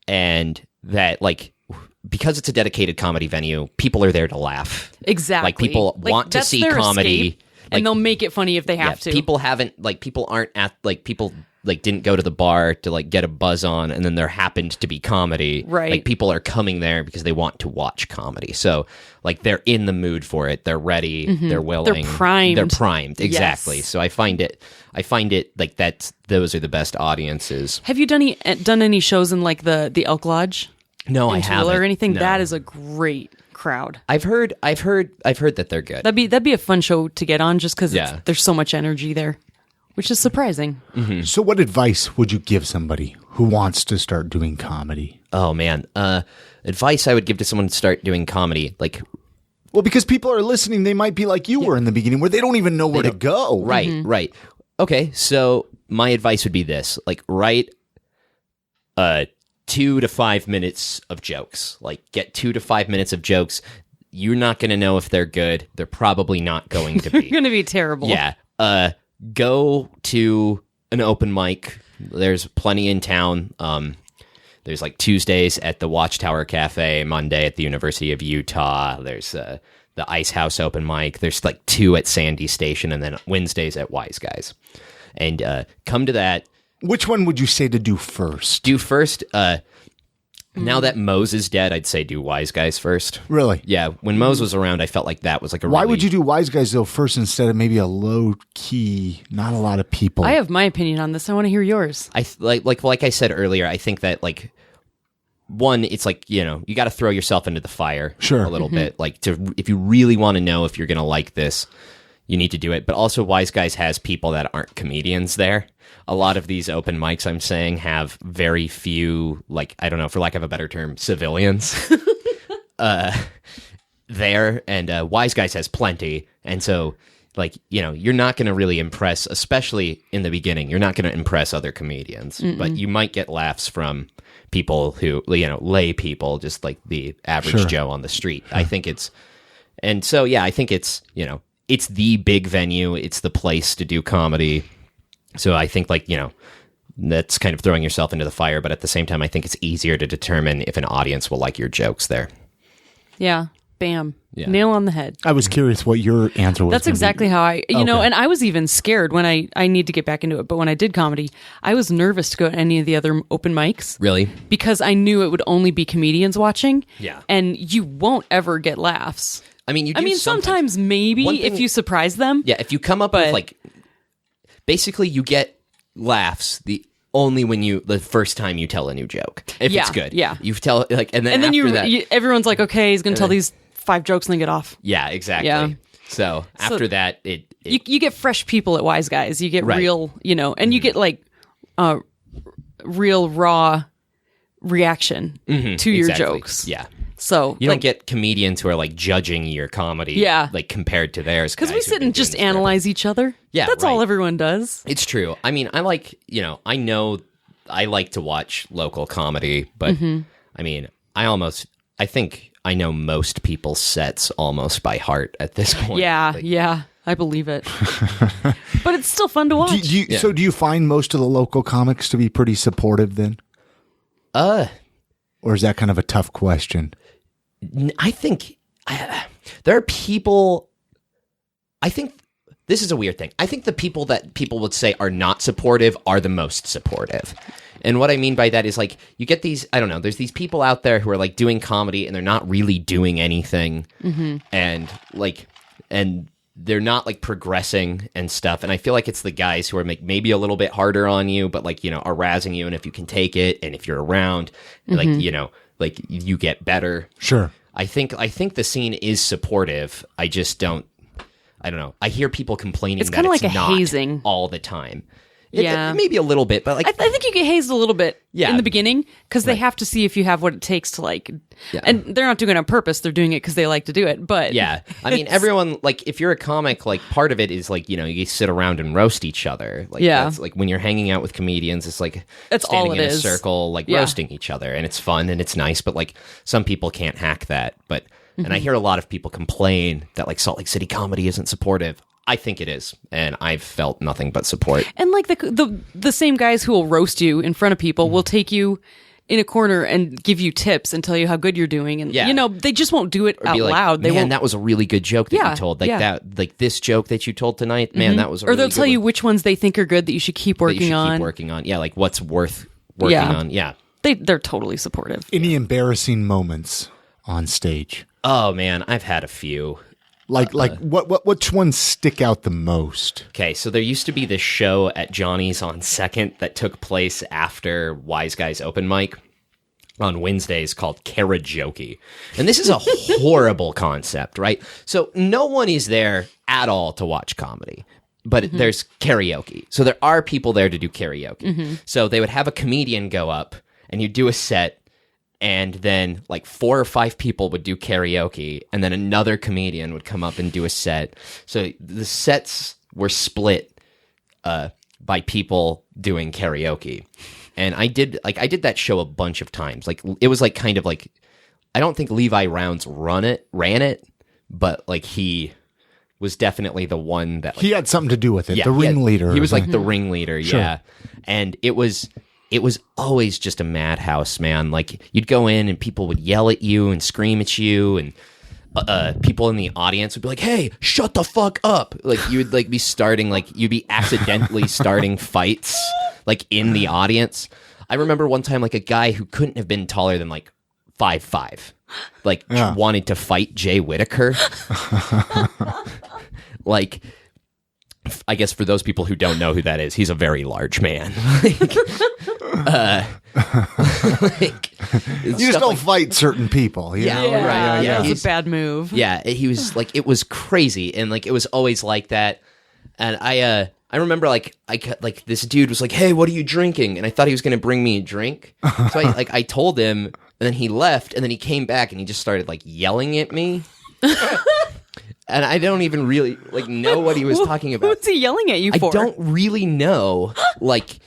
[SPEAKER 4] and that like because it's a dedicated comedy venue, people are there to laugh.
[SPEAKER 3] Exactly.
[SPEAKER 4] Like people
[SPEAKER 3] Like,
[SPEAKER 4] want to
[SPEAKER 3] that's
[SPEAKER 4] see
[SPEAKER 3] their
[SPEAKER 4] comedy.
[SPEAKER 3] escape. and they'll make it funny if they have to.
[SPEAKER 4] People didn't go to the bar to like get a buzz on, and then there happened to be comedy.
[SPEAKER 3] Right.
[SPEAKER 4] Like people are coming there because they want to watch comedy. So like they're in the mood for it. They're ready. They're willing.
[SPEAKER 3] They're primed.
[SPEAKER 4] They're primed. Exactly.
[SPEAKER 3] Yes.
[SPEAKER 4] So I find it like those are the best audiences.
[SPEAKER 3] Have you done any shows in like the Elk Lodge?
[SPEAKER 4] No, I
[SPEAKER 3] in Tooele
[SPEAKER 4] haven't.
[SPEAKER 3] or anything.
[SPEAKER 4] No.
[SPEAKER 3] That is a great crowd.
[SPEAKER 4] I've heard that they're good.
[SPEAKER 3] That'd be a fun show to get on just because
[SPEAKER 4] Yeah.
[SPEAKER 3] there's so much energy there, which is surprising.
[SPEAKER 2] So what advice would you give somebody who wants to start doing comedy?
[SPEAKER 4] Oh man, advice I would give to someone to start doing comedy, like
[SPEAKER 2] Well, because people are listening, they might be like you were in the beginning, where they don't even know where to go.
[SPEAKER 4] right, right. Okay, so my advice would be this: like write 2 to 5 minutes of jokes. Like get 2 to 5 minutes of jokes. You're not going to know if they're good. They're probably not going to be.
[SPEAKER 3] You're going to be terrible.
[SPEAKER 4] Yeah. Go to an open mic. There's plenty in town. There's like Tuesdays at the Watchtower Cafe, Monday at the University of Utah. There's the Ice House open mic. There's like 2 at Sandy Station, and then Wednesdays at Wise Guys. And come to that.
[SPEAKER 2] Which one would you say to do first?
[SPEAKER 4] Do first. Now that Mose is dead, I'd say do Wise Guys first.
[SPEAKER 2] Really?
[SPEAKER 4] Yeah. When Mose was around, I felt like that was like a
[SPEAKER 2] Why
[SPEAKER 4] really...
[SPEAKER 2] would you do Wise Guys, though, first instead of maybe a low key, not a lot of people?
[SPEAKER 3] I have my opinion on this. I want to hear yours.
[SPEAKER 4] Like I said earlier, I think that like one, it's like, you know, you got to throw yourself into the fire
[SPEAKER 2] Sure.
[SPEAKER 4] a little bit. Like if you really want to know if you're going to like this, you need to do it. But also Wise Guys has people that aren't comedians there. A lot of these open mics, I'm saying, have very few, like, I don't know, for lack of a better term, civilians there. And Wise Guys has plenty. And so, like, you know, you're not going to really impress, especially in the beginning, you're not going to impress other comedians. But you might get laughs from people who, you know, lay people, just like the average
[SPEAKER 2] Sure.
[SPEAKER 4] Joe on the street. I think it's, and so, yeah, I think it's, you know, it's the big venue. It's the place to do comedy. So I think, like, you know, that's kind of throwing yourself into the fire. But at the same time, I think it's easier to determine if an audience will like your jokes there.
[SPEAKER 3] Yeah. Bam.
[SPEAKER 4] Yeah.
[SPEAKER 3] Nail on the head.
[SPEAKER 2] I was curious what your answer was.
[SPEAKER 3] That's
[SPEAKER 2] gonna
[SPEAKER 3] exactly
[SPEAKER 2] be.
[SPEAKER 3] how I, you know,
[SPEAKER 2] Okay.
[SPEAKER 3] and I was even scared when I need to get back into it. But when I did comedy, I was nervous to go to any of the other open mics.
[SPEAKER 4] Really?
[SPEAKER 3] Because I knew it would only be comedians watching.
[SPEAKER 4] Yeah.
[SPEAKER 3] And you won't ever get laughs.
[SPEAKER 4] I mean, you do
[SPEAKER 3] sometimes maybe
[SPEAKER 4] One thing-
[SPEAKER 3] if you surprise them.
[SPEAKER 4] Yeah, if you come up with, like, basically you get laughs the first time you tell a new joke. If it's good.
[SPEAKER 3] Yeah.
[SPEAKER 4] You tell, like, and then
[SPEAKER 3] And then
[SPEAKER 4] after that.
[SPEAKER 3] everyone's like, okay, he's going to tell these 5 jokes and then get off.
[SPEAKER 4] Yeah, exactly.
[SPEAKER 3] Yeah.
[SPEAKER 4] So after that,
[SPEAKER 3] You get fresh people at Wise Guys. You get
[SPEAKER 4] Right.
[SPEAKER 3] real, you know, and you get like real raw reaction to your
[SPEAKER 4] exactly.
[SPEAKER 3] jokes.
[SPEAKER 4] Yeah.
[SPEAKER 3] So
[SPEAKER 4] You
[SPEAKER 3] like,
[SPEAKER 4] don't get comedians who are like judging your comedy,
[SPEAKER 3] Yeah.
[SPEAKER 4] like compared to theirs.
[SPEAKER 3] because we
[SPEAKER 4] guys who've
[SPEAKER 3] sit
[SPEAKER 4] been
[SPEAKER 3] and just
[SPEAKER 4] doing this forever.
[SPEAKER 3] analyze each other.
[SPEAKER 4] Yeah,
[SPEAKER 3] that's all
[SPEAKER 4] right.
[SPEAKER 3] everyone does.
[SPEAKER 4] It's true. I mean, I like, you know, I know I like to watch local comedy, but I mean, I think I know most people's sets almost by heart at this point.
[SPEAKER 3] Yeah,
[SPEAKER 4] Like,
[SPEAKER 3] yeah, I believe it. But it's still fun to watch.
[SPEAKER 2] So do you find most of the local comics to be pretty supportive then? Or is that kind of a tough question?
[SPEAKER 4] I think there are people. I think this is a weird thing. I think the people that people would say are not supportive are the most supportive. And what I mean by that is, like, you get these, I don't know, there's these people out there who are like doing comedy and they're not really doing anything. And like, and they're not like progressing and stuff. And I feel like it's the guys who are maybe a little bit harder on you, but like, you know, are razzing you. And if you can take it and if you're around, like, you know, like you get better.
[SPEAKER 2] Sure.
[SPEAKER 4] I think the scene is supportive. I just don't know. I hear people complaining
[SPEAKER 3] It's
[SPEAKER 4] that
[SPEAKER 3] kinda
[SPEAKER 4] it's
[SPEAKER 3] like a
[SPEAKER 4] not
[SPEAKER 3] hazing.
[SPEAKER 4] all the time.
[SPEAKER 3] Yeah.
[SPEAKER 4] Maybe a little bit, but like
[SPEAKER 3] I think you get hazed a little bit
[SPEAKER 4] Yeah.
[SPEAKER 3] in the beginning because they have to see if you have what it takes to like.
[SPEAKER 4] Yeah.
[SPEAKER 3] And they're not doing it on purpose; they're doing it because they like to do it. But
[SPEAKER 4] yeah, I mean, everyone, like, if you're a comic, like, part of it is like, you know, you sit around and roast each other. Like,
[SPEAKER 3] Yeah.
[SPEAKER 4] that's like when you're hanging out with comedians, it's like
[SPEAKER 3] That's all
[SPEAKER 4] standing
[SPEAKER 3] it
[SPEAKER 4] in a
[SPEAKER 3] is.
[SPEAKER 4] circle, like
[SPEAKER 3] Yeah.
[SPEAKER 4] roasting each other, and it's fun and it's nice. But like, some people can't hack that. But and I hear a lot of people complain that like Salt Lake City comedy isn't supportive. I think it is, and I've felt nothing but support.
[SPEAKER 3] And like the same guys who will roast you in front of people will take you in a corner and give you tips and tell you how good you're doing. And,
[SPEAKER 4] Yeah.
[SPEAKER 3] you know, they just won't do it
[SPEAKER 4] Or
[SPEAKER 3] out
[SPEAKER 4] be like,
[SPEAKER 3] loud. They
[SPEAKER 4] man,
[SPEAKER 3] won't.
[SPEAKER 4] that was a really good joke that
[SPEAKER 3] Yeah,
[SPEAKER 4] you told. Like
[SPEAKER 3] yeah.
[SPEAKER 4] that, like this joke that you told tonight, man, that was a
[SPEAKER 3] Or
[SPEAKER 4] really
[SPEAKER 3] they'll
[SPEAKER 4] good
[SPEAKER 3] tell you
[SPEAKER 4] one
[SPEAKER 3] which ones they think are good that you should keep
[SPEAKER 4] that you
[SPEAKER 3] working
[SPEAKER 4] should
[SPEAKER 3] on.
[SPEAKER 4] keep working on. Yeah, like what's worth working
[SPEAKER 3] Yeah.
[SPEAKER 4] on. Yeah.
[SPEAKER 3] They're totally supportive.
[SPEAKER 2] Any embarrassing moments on stage?
[SPEAKER 4] Oh man, I've had a few.
[SPEAKER 2] Like which ones stick out the most?
[SPEAKER 4] Okay, so there used to be this show at Johnny's on 2nd that took place after Wise Guys open mic on Wednesdays called Karajoke. And this is a horrible concept, right? So no one is there at all to watch comedy, but there's karaoke. So there are people there to do karaoke. So they would have a comedian go up and you do a set, and then like 4 or 5 people would do karaoke, and then another comedian would come up and do a set. So the sets were split by people doing karaoke. And I did that show a bunch of times. Like it was like kind of like, I don't think Levi Rounds ran it, but like he was definitely the one that like,
[SPEAKER 2] He had something to do with it.
[SPEAKER 4] yeah,
[SPEAKER 2] the ringleader.
[SPEAKER 4] He was like the ringleader,
[SPEAKER 2] Sure.
[SPEAKER 4] yeah. And it was always just a madhouse, man. Like you'd go in and people would yell at you and scream at you, and people in the audience would be like, "Hey, shut the fuck up!" Like you would like be starting, like you'd be accidentally starting fights like in the audience. I remember one time like a guy who couldn't have been taller than like 5'5", like
[SPEAKER 2] Yeah.
[SPEAKER 4] wanted to fight Jay Whitaker. Like, I guess for those people who don't know who that is, he's a very large man.
[SPEAKER 2] You just don't fight certain people. You
[SPEAKER 4] Yeah,
[SPEAKER 2] know?
[SPEAKER 4] right. Yeah,
[SPEAKER 3] That
[SPEAKER 4] he's-
[SPEAKER 3] was a bad move.
[SPEAKER 4] Yeah, he was like, it was crazy, and like it was always like that. And I remember like this dude was like, "Hey, what are you drinking?" And I thought he was going to bring me a drink, so I told him, and then he left, and then he came back and he just started like yelling at me. And I don't even really like know what he was talking about.
[SPEAKER 3] What's he yelling at you
[SPEAKER 4] I
[SPEAKER 3] for?
[SPEAKER 4] don't really know. Like,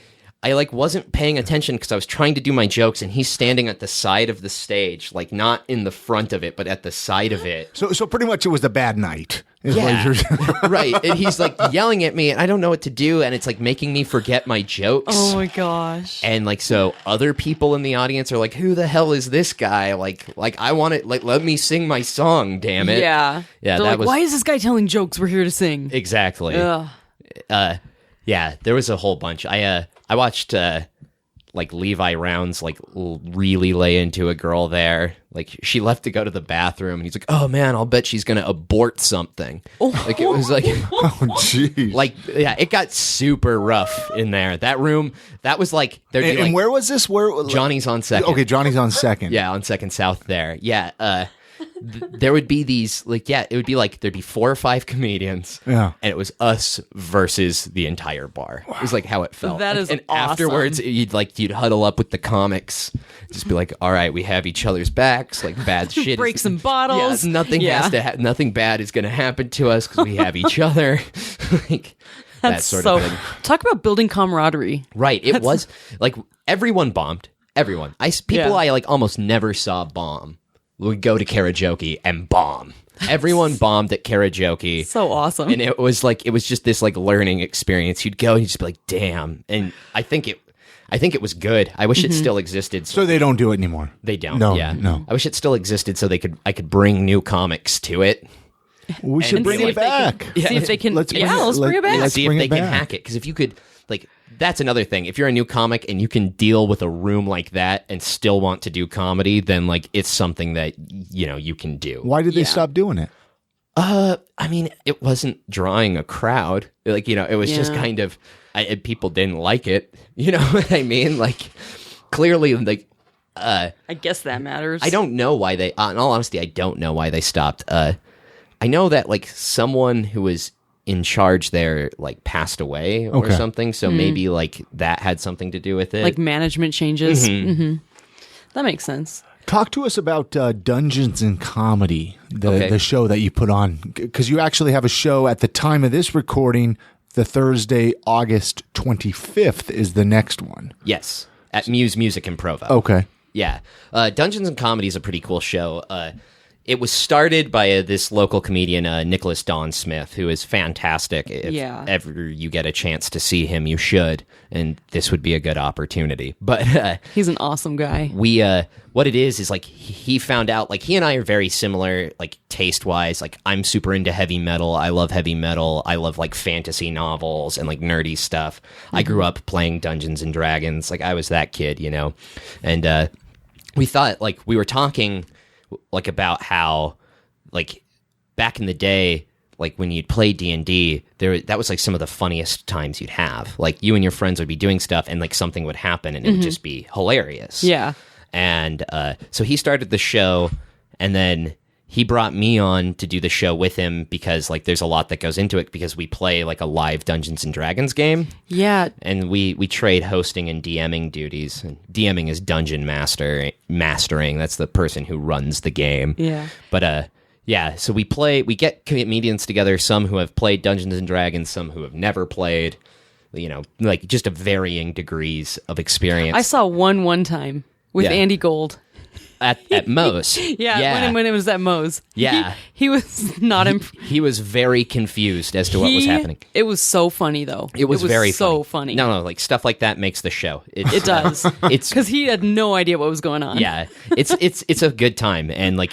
[SPEAKER 4] I like wasn't paying attention because I was trying to do my jokes, and he's standing at the side of the stage, like not in the front of it, but at the side of it.
[SPEAKER 2] So pretty much it was a bad night. is what
[SPEAKER 4] Yeah,
[SPEAKER 2] you're-
[SPEAKER 4] right. And he's like yelling at me, and I don't know what to do, and it's like making me forget my jokes.
[SPEAKER 3] Oh my gosh.
[SPEAKER 4] And like, so other people in the audience are like, "Who the hell is this guy? Like I want it. Like, let me sing my song, damn it."
[SPEAKER 3] Yeah.
[SPEAKER 4] Yeah,
[SPEAKER 3] They're
[SPEAKER 4] that
[SPEAKER 3] like,
[SPEAKER 4] was-
[SPEAKER 3] why is this guy telling jokes? We're here to sing.
[SPEAKER 4] exactly.
[SPEAKER 3] Ugh.
[SPEAKER 4] Yeah, there was a whole bunch. I watched like Levi Rounds like really lay into a girl there. Like she left to go to the bathroom, and he's like, "Oh man, I'll bet she's gonna abort something." Like it was like,
[SPEAKER 2] Oh, jeez.
[SPEAKER 4] like yeah, it got super rough in there. That room, that was like there'd be
[SPEAKER 2] and
[SPEAKER 4] like
[SPEAKER 2] where was this? Where
[SPEAKER 4] Johnny's on 2nd.
[SPEAKER 2] Okay, Johnny's on 2nd.
[SPEAKER 4] Yeah, on 2nd South there. Yeah, there would be these like it would be like there'd be 4 or 5 comedians.
[SPEAKER 2] Yeah.
[SPEAKER 4] And it was us versus the entire bar. It was like how it felt.
[SPEAKER 3] That
[SPEAKER 4] Like,
[SPEAKER 3] is
[SPEAKER 4] and
[SPEAKER 3] awesome.
[SPEAKER 4] afterwards you'd huddle up with the comics, just be like, "All right, we have each other's backs. Like bad shit.
[SPEAKER 3] Break
[SPEAKER 4] is-
[SPEAKER 3] some bottles.
[SPEAKER 4] Yeah, nothing
[SPEAKER 3] Yeah.
[SPEAKER 4] has to. Nothing bad is going to happen to us because we have each other." Like that
[SPEAKER 3] That's
[SPEAKER 4] sort
[SPEAKER 3] so.
[SPEAKER 4] of thing.
[SPEAKER 3] Talk about building camaraderie.
[SPEAKER 4] Right. It was like everyone bombed. Everyone. People
[SPEAKER 3] Yeah.
[SPEAKER 4] I like almost never saw bomb would go to karaoke and bomb. Everyone bombed at karaoke.
[SPEAKER 3] So awesome.
[SPEAKER 4] And it was just this like learning experience. You'd go and you'd just be like, "Damn." And I think it was good. I wish it still existed.
[SPEAKER 2] So they don't do it anymore.
[SPEAKER 4] they don't.
[SPEAKER 2] No,
[SPEAKER 4] yeah.
[SPEAKER 2] no.
[SPEAKER 4] I wish it still existed so I could bring new comics to it.
[SPEAKER 2] We should
[SPEAKER 4] And
[SPEAKER 2] bring
[SPEAKER 4] see
[SPEAKER 2] it
[SPEAKER 4] if they can-
[SPEAKER 2] back.
[SPEAKER 3] See if they can.
[SPEAKER 2] Let's bring
[SPEAKER 3] yeah,
[SPEAKER 2] it-
[SPEAKER 3] let's bring it back.
[SPEAKER 2] let's
[SPEAKER 4] See if
[SPEAKER 2] bring
[SPEAKER 4] they
[SPEAKER 2] it
[SPEAKER 4] can
[SPEAKER 2] back.
[SPEAKER 4] hack it. Because if you could, like, that's another thing. If you're a new comic and you can deal with a room like that and still want to do comedy, then like it's something that you can do.
[SPEAKER 2] Why did they stop doing it?
[SPEAKER 4] I mean, it wasn't drawing a crowd. Like it was just
[SPEAKER 3] Yeah.
[SPEAKER 4] kind of people didn't like it. You know what I mean? Like clearly, like
[SPEAKER 3] I guess that matters.
[SPEAKER 4] I don't know why they. In all honesty, I don't know why they stopped. I know that like someone who was in charge there like passed away or
[SPEAKER 2] Okay.
[SPEAKER 4] something, so maybe like that had something to do with it.
[SPEAKER 3] Like management changes. That makes sense.
[SPEAKER 2] Talk to us about Dungeons and Comedy,
[SPEAKER 4] Okay.
[SPEAKER 2] the show that you put on, because you actually have a show at the time of this recording. The Thursday, August 25th is the next one.
[SPEAKER 4] Yes, at Muse Music in Provo.
[SPEAKER 2] Okay.
[SPEAKER 4] Yeah. Dungeons and Comedy is a pretty cool show. It was started by this local comedian, Nicholas Don Smith, who is fantastic. If ever you get a chance to see him, you should, and this would be a good opportunity. But
[SPEAKER 3] he's an awesome guy.
[SPEAKER 4] What it is like he found out, like he and I are very similar, like taste-wise. Like I'm super into heavy metal. I love heavy metal. I love like fantasy novels and like nerdy stuff. I grew up playing Dungeons and Dragons. Like I was that kid, you know, and we thought like we were talking like about how like back in the day, like when you'd play D&D, that was like some of the funniest times you'd have. Like you and your friends would be doing stuff and like something would happen and it would just be hilarious.
[SPEAKER 3] Yeah.
[SPEAKER 4] And so he started the show, and then he brought me on to do the show with him because like there's a lot that goes into it because we play like a live Dungeons and Dragons game.
[SPEAKER 3] Yeah.
[SPEAKER 4] And we trade hosting and DMing duties. And DMing is dungeon mastering. That's the person who runs the game.
[SPEAKER 3] Yeah.
[SPEAKER 4] But yeah, so we get comedians together, some who have played Dungeons and Dragons, some who have never played, you know, like just of varying degrees of experience.
[SPEAKER 3] I saw one time with Andy Gold.
[SPEAKER 4] At Moe's.
[SPEAKER 3] Yeah. When it was at Moe's.
[SPEAKER 4] Yeah.
[SPEAKER 3] He was not
[SPEAKER 4] he was very confused as to what was happening.
[SPEAKER 3] It was so funny, though.
[SPEAKER 4] It was very
[SPEAKER 3] so funny.
[SPEAKER 4] No, like stuff like that makes the show.
[SPEAKER 3] It does. It's because he had no idea what was going on.
[SPEAKER 4] Yeah. It's a good time. And like,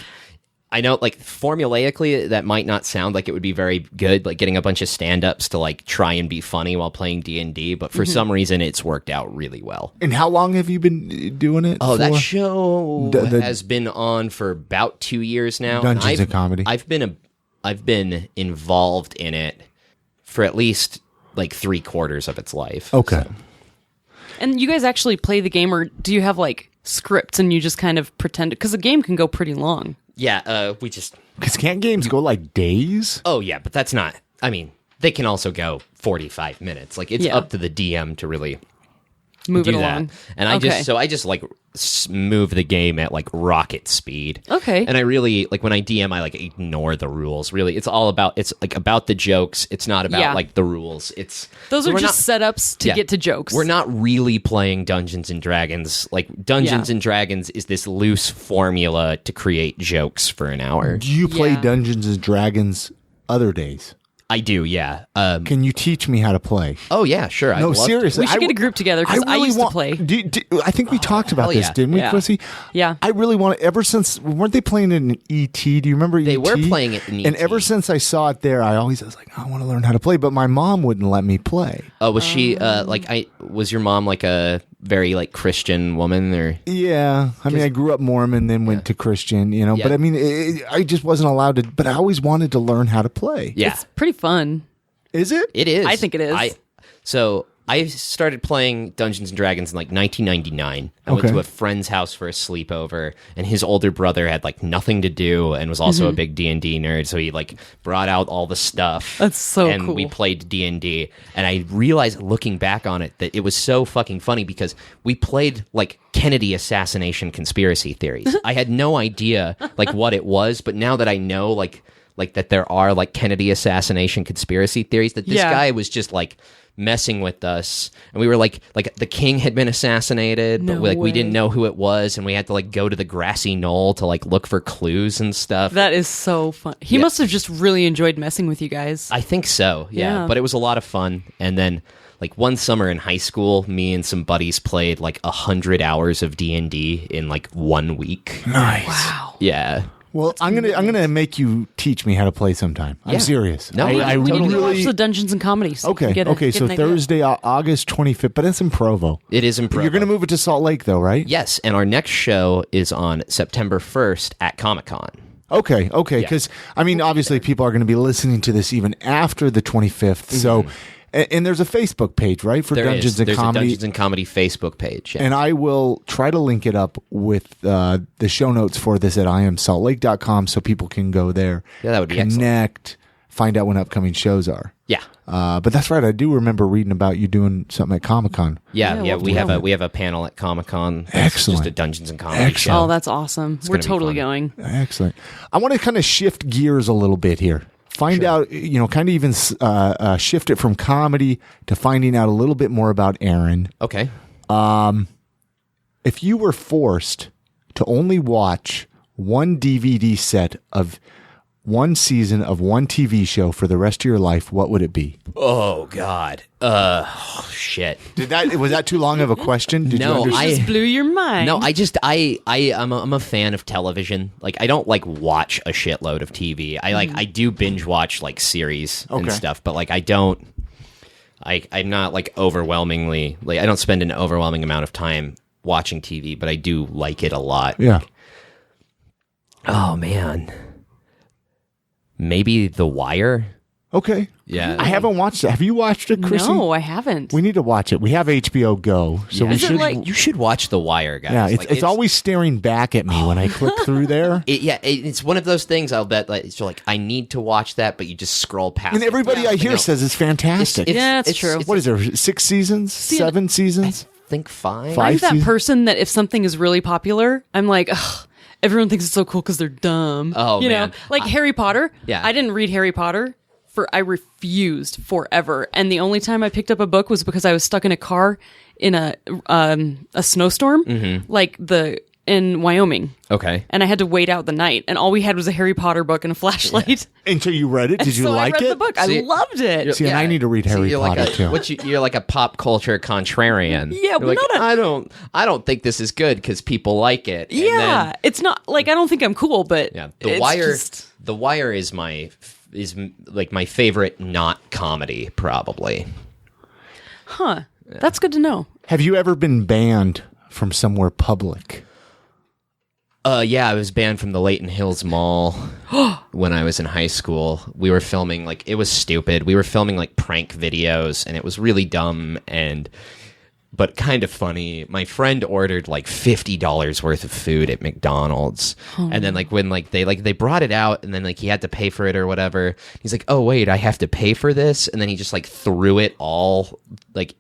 [SPEAKER 4] I know, like, formulaically, that might not sound like it would be very good, like getting a bunch of stand-ups to, like, try and be funny while playing D&D, but for some reason, it's worked out really well.
[SPEAKER 2] And how long have you been doing it for?
[SPEAKER 4] That show has been on for about 2 years now.
[SPEAKER 2] Dungeons and Comedy.
[SPEAKER 4] I've been involved in it for at least, like, 3/4 of its life.
[SPEAKER 2] Okay.
[SPEAKER 4] So.
[SPEAKER 3] And you guys actually play the game, or do you have, like, scripts and you just kind of pretend? Because the game can go pretty long.
[SPEAKER 4] Yeah, we just...
[SPEAKER 2] Because can't games go like days?
[SPEAKER 4] Oh, yeah, but that's not... I mean, they can also go 45 minutes. Like, it's up to the DM to really
[SPEAKER 3] move it
[SPEAKER 4] that.
[SPEAKER 3] along.
[SPEAKER 4] And I just like move the game at like rocket speed.
[SPEAKER 3] Okay.
[SPEAKER 4] And I really like when I DM, I like ignore the rules. Really, it's like about the jokes. It's not about like the rules.
[SPEAKER 3] Those are just setups to get to jokes.
[SPEAKER 4] We're not really playing Dungeons and Dragons. Like Dungeons and Dragons is this loose formula to create jokes for an hour.
[SPEAKER 2] Do you play Dungeons and Dragons other days?
[SPEAKER 4] I do, yeah.
[SPEAKER 2] Can you teach me how to play?
[SPEAKER 4] Oh, yeah, sure.
[SPEAKER 2] No, seriously.
[SPEAKER 3] We should get a group together because I used to play.
[SPEAKER 2] I think we talked about this, didn't we, Chrissy?
[SPEAKER 3] Yeah.
[SPEAKER 2] I really want to, ever since, weren't they playing it in E.T.? Do you remember E.T.?
[SPEAKER 4] They were playing it in E.T.
[SPEAKER 2] And ever since I saw it there, I was like, I want to learn how to play, but my mom wouldn't let me play.
[SPEAKER 4] Oh, was she, was your mom like a very like Christian woman or?
[SPEAKER 2] Yeah. I mean, I grew up Mormon, then went to Christian, you know, but I mean, I just wasn't allowed to, but I always wanted to learn how to play.
[SPEAKER 4] Yeah.
[SPEAKER 3] It's pretty fun.
[SPEAKER 2] Is it?
[SPEAKER 4] It is.
[SPEAKER 3] I think it is.
[SPEAKER 4] So I started playing Dungeons and Dragons in like 1999. I went to a friend's house for a sleepover, and his older brother had like nothing to do and was also a big D&D nerd. So he like brought out all the stuff.
[SPEAKER 3] That's so
[SPEAKER 4] and
[SPEAKER 3] cool.
[SPEAKER 4] we played D&D. And I realized looking back on it that it was so fucking funny because we played like Kennedy assassination conspiracy theories. I had no idea like what it was, but now that I know like that there are like Kennedy assassination conspiracy theories, that this guy was just like messing with us, and we were like the king had been assassinated, but we didn't know who it was, and we had to like go to the grassy knoll to like look for clues and stuff.
[SPEAKER 3] That is so fun. He must have just really enjoyed messing with you guys.
[SPEAKER 4] I think so, yeah. But it was a lot of fun. And then like one summer in high school, me and some buddies played like 100 hours of D&D in like 1 week.
[SPEAKER 2] Nice.
[SPEAKER 3] Wow.
[SPEAKER 4] Yeah.
[SPEAKER 2] Well, I'm gonna make you teach me how to play sometime. I'm serious.
[SPEAKER 4] No,
[SPEAKER 2] I
[SPEAKER 3] we need to
[SPEAKER 2] really
[SPEAKER 3] watch the Dungeons and Comedies.
[SPEAKER 2] Okay. So Thursday, August 25th, but it's in Provo.
[SPEAKER 4] It is in Provo.
[SPEAKER 2] You're gonna move it to Salt Lake, though, right?
[SPEAKER 4] Yes, and our next show is on September 1st at Comic-Con.
[SPEAKER 2] Okay. Because I mean, obviously, people are going to be listening to this even after the 25th. So, and there's a Facebook page, right, for Dungeons and Comedy.
[SPEAKER 4] There's a Dungeons and Comedy Facebook page,
[SPEAKER 2] and I will try to link it up with the show notes for this at iamsaltlake.com so people can go there.
[SPEAKER 4] Yeah, that would be
[SPEAKER 2] connect, find out when upcoming shows are.
[SPEAKER 4] Yeah.
[SPEAKER 2] But that's right. I do remember reading about you doing something at Comic-Con.
[SPEAKER 4] Yeah. We have a panel at Comic-Con.
[SPEAKER 2] Excellent.
[SPEAKER 4] Just a Dungeons and Comedy show.
[SPEAKER 3] Oh, that's awesome. We're totally going.
[SPEAKER 2] Excellent. I want to kind of shift gears a little bit here. Find out, kind of even shift it from comedy to finding out a little bit more about Aaron.
[SPEAKER 4] Okay.
[SPEAKER 2] If you were forced to only watch one DVD set of one season of one TV show for the rest of your life, what would it be?
[SPEAKER 4] Oh God. Shit.
[SPEAKER 2] Was that too long of a question? Did
[SPEAKER 4] No,
[SPEAKER 2] you understand?
[SPEAKER 3] Just blew your mind.
[SPEAKER 4] No, I'm a fan of television. Like, I don't like watch a shitload of TV. I do binge watch like series and stuff, but like I'm not like overwhelmingly like I don't spend an overwhelming amount of time watching TV, but I do like it a lot.
[SPEAKER 2] Yeah.
[SPEAKER 4] Oh man. Maybe The Wire?
[SPEAKER 2] Okay.
[SPEAKER 4] Yeah.
[SPEAKER 2] I haven't watched it. Have you watched it, Chrissy?
[SPEAKER 3] No, I haven't.
[SPEAKER 2] We need to watch it. We have HBO Go, so we
[SPEAKER 3] Is it
[SPEAKER 2] should.
[SPEAKER 3] like-
[SPEAKER 4] You should watch The Wire, guys.
[SPEAKER 2] Yeah,
[SPEAKER 4] Like,
[SPEAKER 2] it's always staring back at me when I click through there.
[SPEAKER 4] It's one of those things I'll bet like it's like I need to watch that, but you just scroll past
[SPEAKER 2] And
[SPEAKER 4] it.
[SPEAKER 2] everybody I hear
[SPEAKER 4] No.
[SPEAKER 2] says it's fantastic.
[SPEAKER 3] Yeah, it's true.
[SPEAKER 2] What is there? 6 seasons? 7 seasons?
[SPEAKER 4] I think 5.
[SPEAKER 2] Five
[SPEAKER 3] I'm that
[SPEAKER 2] seasons?
[SPEAKER 3] person that if something is really popular, I'm like, ugh, everyone thinks it's so cool because they're dumb.
[SPEAKER 4] Oh,
[SPEAKER 3] you
[SPEAKER 4] man.
[SPEAKER 3] know, like Harry Potter.
[SPEAKER 4] Yeah.
[SPEAKER 3] I didn't read Harry Potter. I refused forever, and the only time I picked up a book was because I was stuck in a car in a snowstorm, like in Wyoming,
[SPEAKER 4] Okay.
[SPEAKER 3] and I had to wait out the night, and all we had was a Harry Potter book and a flashlight.
[SPEAKER 2] Until you read it? Did you
[SPEAKER 3] so
[SPEAKER 2] like
[SPEAKER 3] I read
[SPEAKER 2] it?
[SPEAKER 3] the book.
[SPEAKER 4] See,
[SPEAKER 3] I loved it.
[SPEAKER 2] See, and I need to read Harry
[SPEAKER 4] you're
[SPEAKER 2] Potter
[SPEAKER 4] like
[SPEAKER 2] too.
[SPEAKER 4] You're like a pop culture contrarian.
[SPEAKER 3] Yeah,
[SPEAKER 4] You're
[SPEAKER 3] we're
[SPEAKER 4] like,
[SPEAKER 3] not
[SPEAKER 4] I don't think this is good because people like it. And
[SPEAKER 3] Yeah,
[SPEAKER 4] then-
[SPEAKER 3] it's not like I don't think I'm cool, but
[SPEAKER 4] yeah.
[SPEAKER 3] it's
[SPEAKER 4] The Wire is my favorite not comedy probably.
[SPEAKER 3] That's good to know.
[SPEAKER 2] Have you ever been banned from somewhere public?
[SPEAKER 4] Yeah, I was banned from the Layton Hills Mall when I was in high school. We were filming it was stupid. We were filming like prank videos, and it was really dumb but kind of funny. My friend ordered like $50 worth of food at McDonald's, and then when they brought it out, and then he had to pay for it or whatever. He's like, "Oh wait, I have to pay for this," and then he just threw it all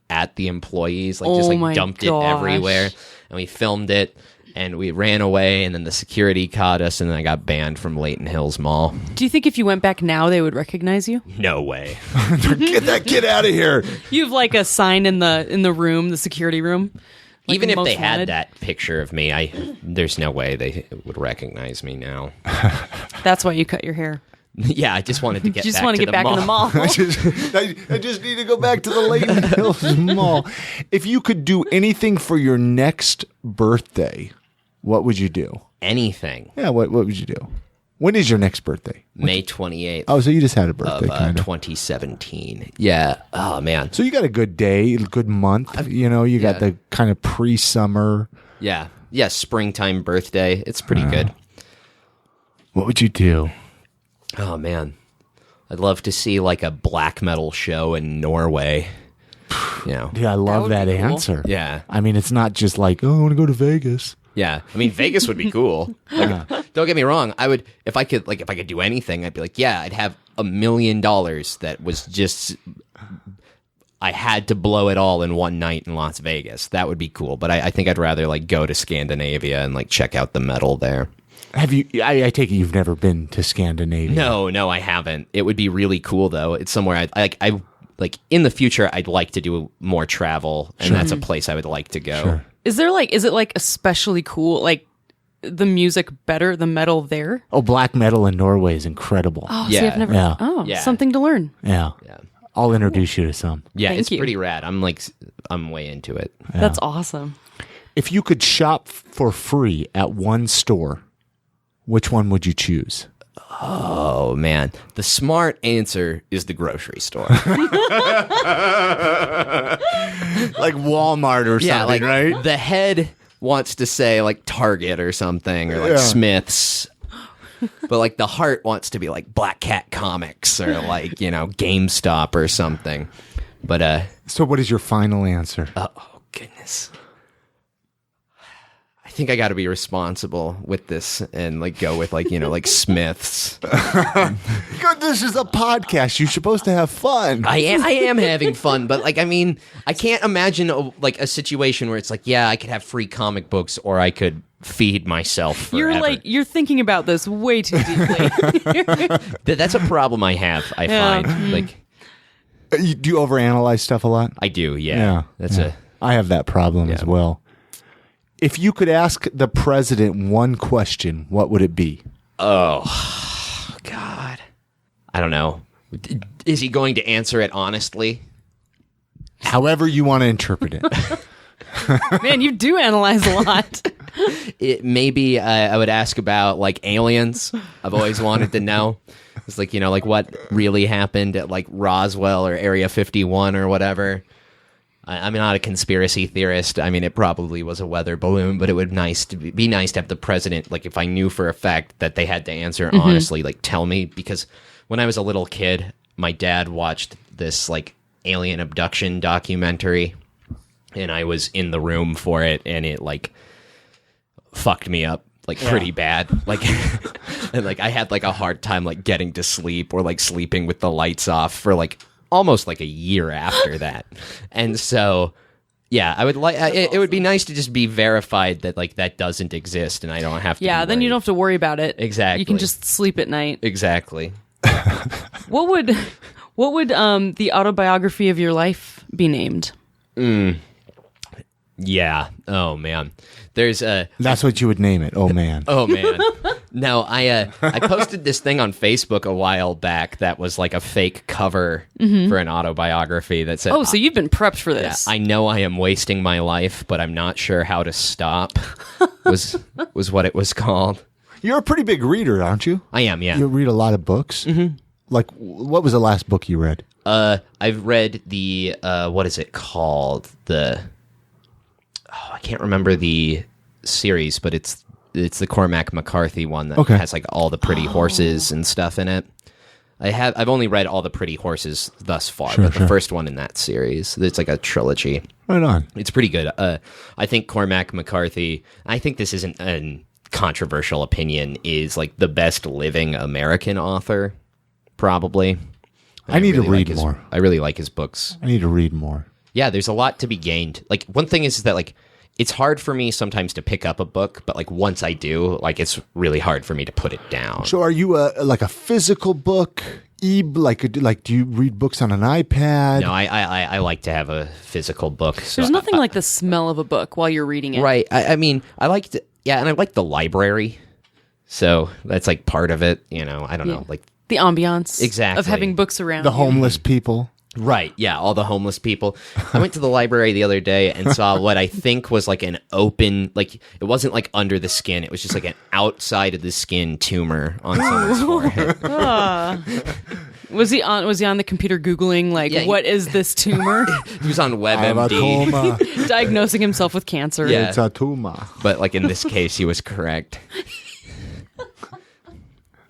[SPEAKER 4] at the employees,
[SPEAKER 3] Oh my
[SPEAKER 4] dumped
[SPEAKER 3] gosh.
[SPEAKER 4] it everywhere, and we filmed it. And we ran away, and then the security caught us, and then I got banned from Layton Hills Mall.
[SPEAKER 3] Do you think if you went back now, they would recognize you?
[SPEAKER 4] No way.
[SPEAKER 2] Get that kid out of here.
[SPEAKER 3] You have like a sign in the room, the security room. Like
[SPEAKER 4] Even if
[SPEAKER 3] most
[SPEAKER 4] they had
[SPEAKER 3] wanted?
[SPEAKER 4] that picture of me, there's no way they would recognize me now.
[SPEAKER 3] That's why you cut your hair.
[SPEAKER 4] Yeah, I just wanted to get.
[SPEAKER 3] You just
[SPEAKER 4] back
[SPEAKER 3] want to get back in the mall.
[SPEAKER 2] I just need to go back to the Layton Hills Mall. If you could do anything for your next birthday, what would you do?
[SPEAKER 4] Anything.
[SPEAKER 2] Yeah, what would you do? When is your next birthday?
[SPEAKER 4] May 28th
[SPEAKER 2] Oh, so you just had a birthday,
[SPEAKER 4] of
[SPEAKER 2] kind of.
[SPEAKER 4] 2017. Yeah. Oh man.
[SPEAKER 2] So you got a good day, a good month. You got the kind of pre-summer.
[SPEAKER 4] Yeah. Yeah. Springtime birthday. It's pretty good.
[SPEAKER 2] What would you do?
[SPEAKER 4] Oh man. I'd love to see a black metal show in Norway.
[SPEAKER 2] Yeah, I love
[SPEAKER 3] would
[SPEAKER 2] that
[SPEAKER 3] be cool.
[SPEAKER 2] answer.
[SPEAKER 4] Yeah.
[SPEAKER 2] I mean, it's not just I want to go to Vegas.
[SPEAKER 4] Yeah, I mean Vegas would be cool. Don't get me wrong. I would if I could do anything. I'd be yeah, I'd have $1 million that was just I had to blow it all in one night in Las Vegas. That would be cool. But I think I'd rather go to Scandinavia and check out the metal there.
[SPEAKER 2] Have you? I take it you've never been to Scandinavia.
[SPEAKER 4] No, I haven't. It would be really cool though. It's somewhere I in the future I'd like to do more travel, and that's a place I would like to go.
[SPEAKER 2] Sure.
[SPEAKER 3] Is it especially cool? The music better, the metal there?
[SPEAKER 2] Oh, black metal in Norway is incredible.
[SPEAKER 3] Oh,
[SPEAKER 4] Yeah.
[SPEAKER 3] see, I've never.
[SPEAKER 2] Yeah.
[SPEAKER 3] Oh,
[SPEAKER 4] Yeah.
[SPEAKER 3] something to learn.
[SPEAKER 2] Yeah. I'll introduce you to some.
[SPEAKER 4] Yeah,
[SPEAKER 3] Thank
[SPEAKER 4] it's
[SPEAKER 3] you.
[SPEAKER 4] pretty rad. I'm way into it.
[SPEAKER 3] That's awesome.
[SPEAKER 2] If you could shop for free at one store, which one would you choose?
[SPEAKER 4] Oh man, the smart answer is the grocery store.
[SPEAKER 2] Like Walmart or something, right?
[SPEAKER 4] The head wants to say Target or something or
[SPEAKER 2] Yeah.
[SPEAKER 4] Smith's, but the heart wants to be Black Cat Comics or GameStop or something. But
[SPEAKER 2] So what is your final answer?
[SPEAKER 4] oh goodness. I think I got to be responsible with this and go with Smith's.
[SPEAKER 2] God, this is a podcast. You're supposed to have fun.
[SPEAKER 4] I am having fun, but I can't imagine a situation where it's yeah, I could have free comic books or I could feed myself forever.
[SPEAKER 3] You're thinking about this way too deeply.
[SPEAKER 4] That's a problem I have. I find
[SPEAKER 2] Do you overanalyze stuff a lot?
[SPEAKER 4] I do. Yeah, that's
[SPEAKER 2] I have that problem as well. If you could ask the president one question, what would it be?
[SPEAKER 4] Oh, God. I don't know. Is he going to answer it honestly?
[SPEAKER 2] However you want to interpret it.
[SPEAKER 3] Man, you do analyze a lot.
[SPEAKER 4] Maybe I would ask about like aliens. I've always wanted to know. It's like, like what really happened at like Roswell or Area 51 or whatever. I'm not a conspiracy theorist. I mean, it probably was a weather balloon, but it would be nice to have the president, like if I knew for a fact that they had to answer honestly, like tell me. Because when I was a little kid, my dad watched this like alien abduction documentary, and I was in the room for it, and it like fucked me up like pretty bad. Like, and like I had like a hard time like getting to sleep or like sleeping with the lights off for like almost like a year after that. And so, yeah, I would like it would be nice to just be verified that like that doesn't exist, and I don't have to.
[SPEAKER 3] Yeah, then you don't have to worry about it.
[SPEAKER 4] Exactly.
[SPEAKER 3] You can just sleep at night.
[SPEAKER 4] Exactly.
[SPEAKER 3] What would the autobiography of your life be named?
[SPEAKER 4] Yeah. Oh man. There's a.
[SPEAKER 2] That's what you would name it. Oh man.
[SPEAKER 4] Oh man. No, I posted this thing on Facebook a while back that was like a fake cover for an autobiography that said,
[SPEAKER 3] "Oh, so you've been prepped for this."
[SPEAKER 4] I know I am wasting my life, but I'm not sure how to stop. was what it was called.
[SPEAKER 2] You're a pretty big reader, aren't you?
[SPEAKER 4] I am, yeah.
[SPEAKER 2] You read a lot of books. Mm-hmm. Like, what was the last book you read?
[SPEAKER 4] I've read the what is it called? I can't remember the series, but it's the Cormac McCarthy one that has like all the pretty horses and stuff in it. I've only read all the pretty horses thus far, but the first one in that series, it's like a trilogy.
[SPEAKER 2] Right on.
[SPEAKER 4] It's pretty good. I think Cormac McCarthy, I think this isn't a controversial opinion, is like the best living American author, probably.
[SPEAKER 2] I need to read more.
[SPEAKER 4] I really like his books.
[SPEAKER 2] I need to read more.
[SPEAKER 4] Yeah, there's a lot to be gained. Like, one thing is that, like, it's hard for me sometimes to pick up a book, but, like, once I do, like, it's really hard for me to put it down.
[SPEAKER 2] So are you like a physical book? Like, do you read books on an iPad?
[SPEAKER 4] No, I like to have a physical book. So
[SPEAKER 3] There's nothing like the smell of a book while you're reading it.
[SPEAKER 4] Right. I mean, I like to, and I like the library. So that's, like, part of it, I don't know, like.
[SPEAKER 3] The ambiance.
[SPEAKER 4] Exactly.
[SPEAKER 3] Of having books around
[SPEAKER 2] The homeless people.
[SPEAKER 4] Right, yeah, all the homeless people. I went to the library the other day and saw what I think was like an open, like, it wasn't like under the skin, it was just like an outside of the skin tumor on someone's forehead.
[SPEAKER 3] Was he on the computer Googling, like, what is this tumor?
[SPEAKER 4] He was on
[SPEAKER 2] I have a
[SPEAKER 4] WebMD.
[SPEAKER 2] tumor.
[SPEAKER 3] Diagnosing himself with cancer.
[SPEAKER 4] Yeah.
[SPEAKER 2] It's a tumor.
[SPEAKER 4] But like in this case, he was correct.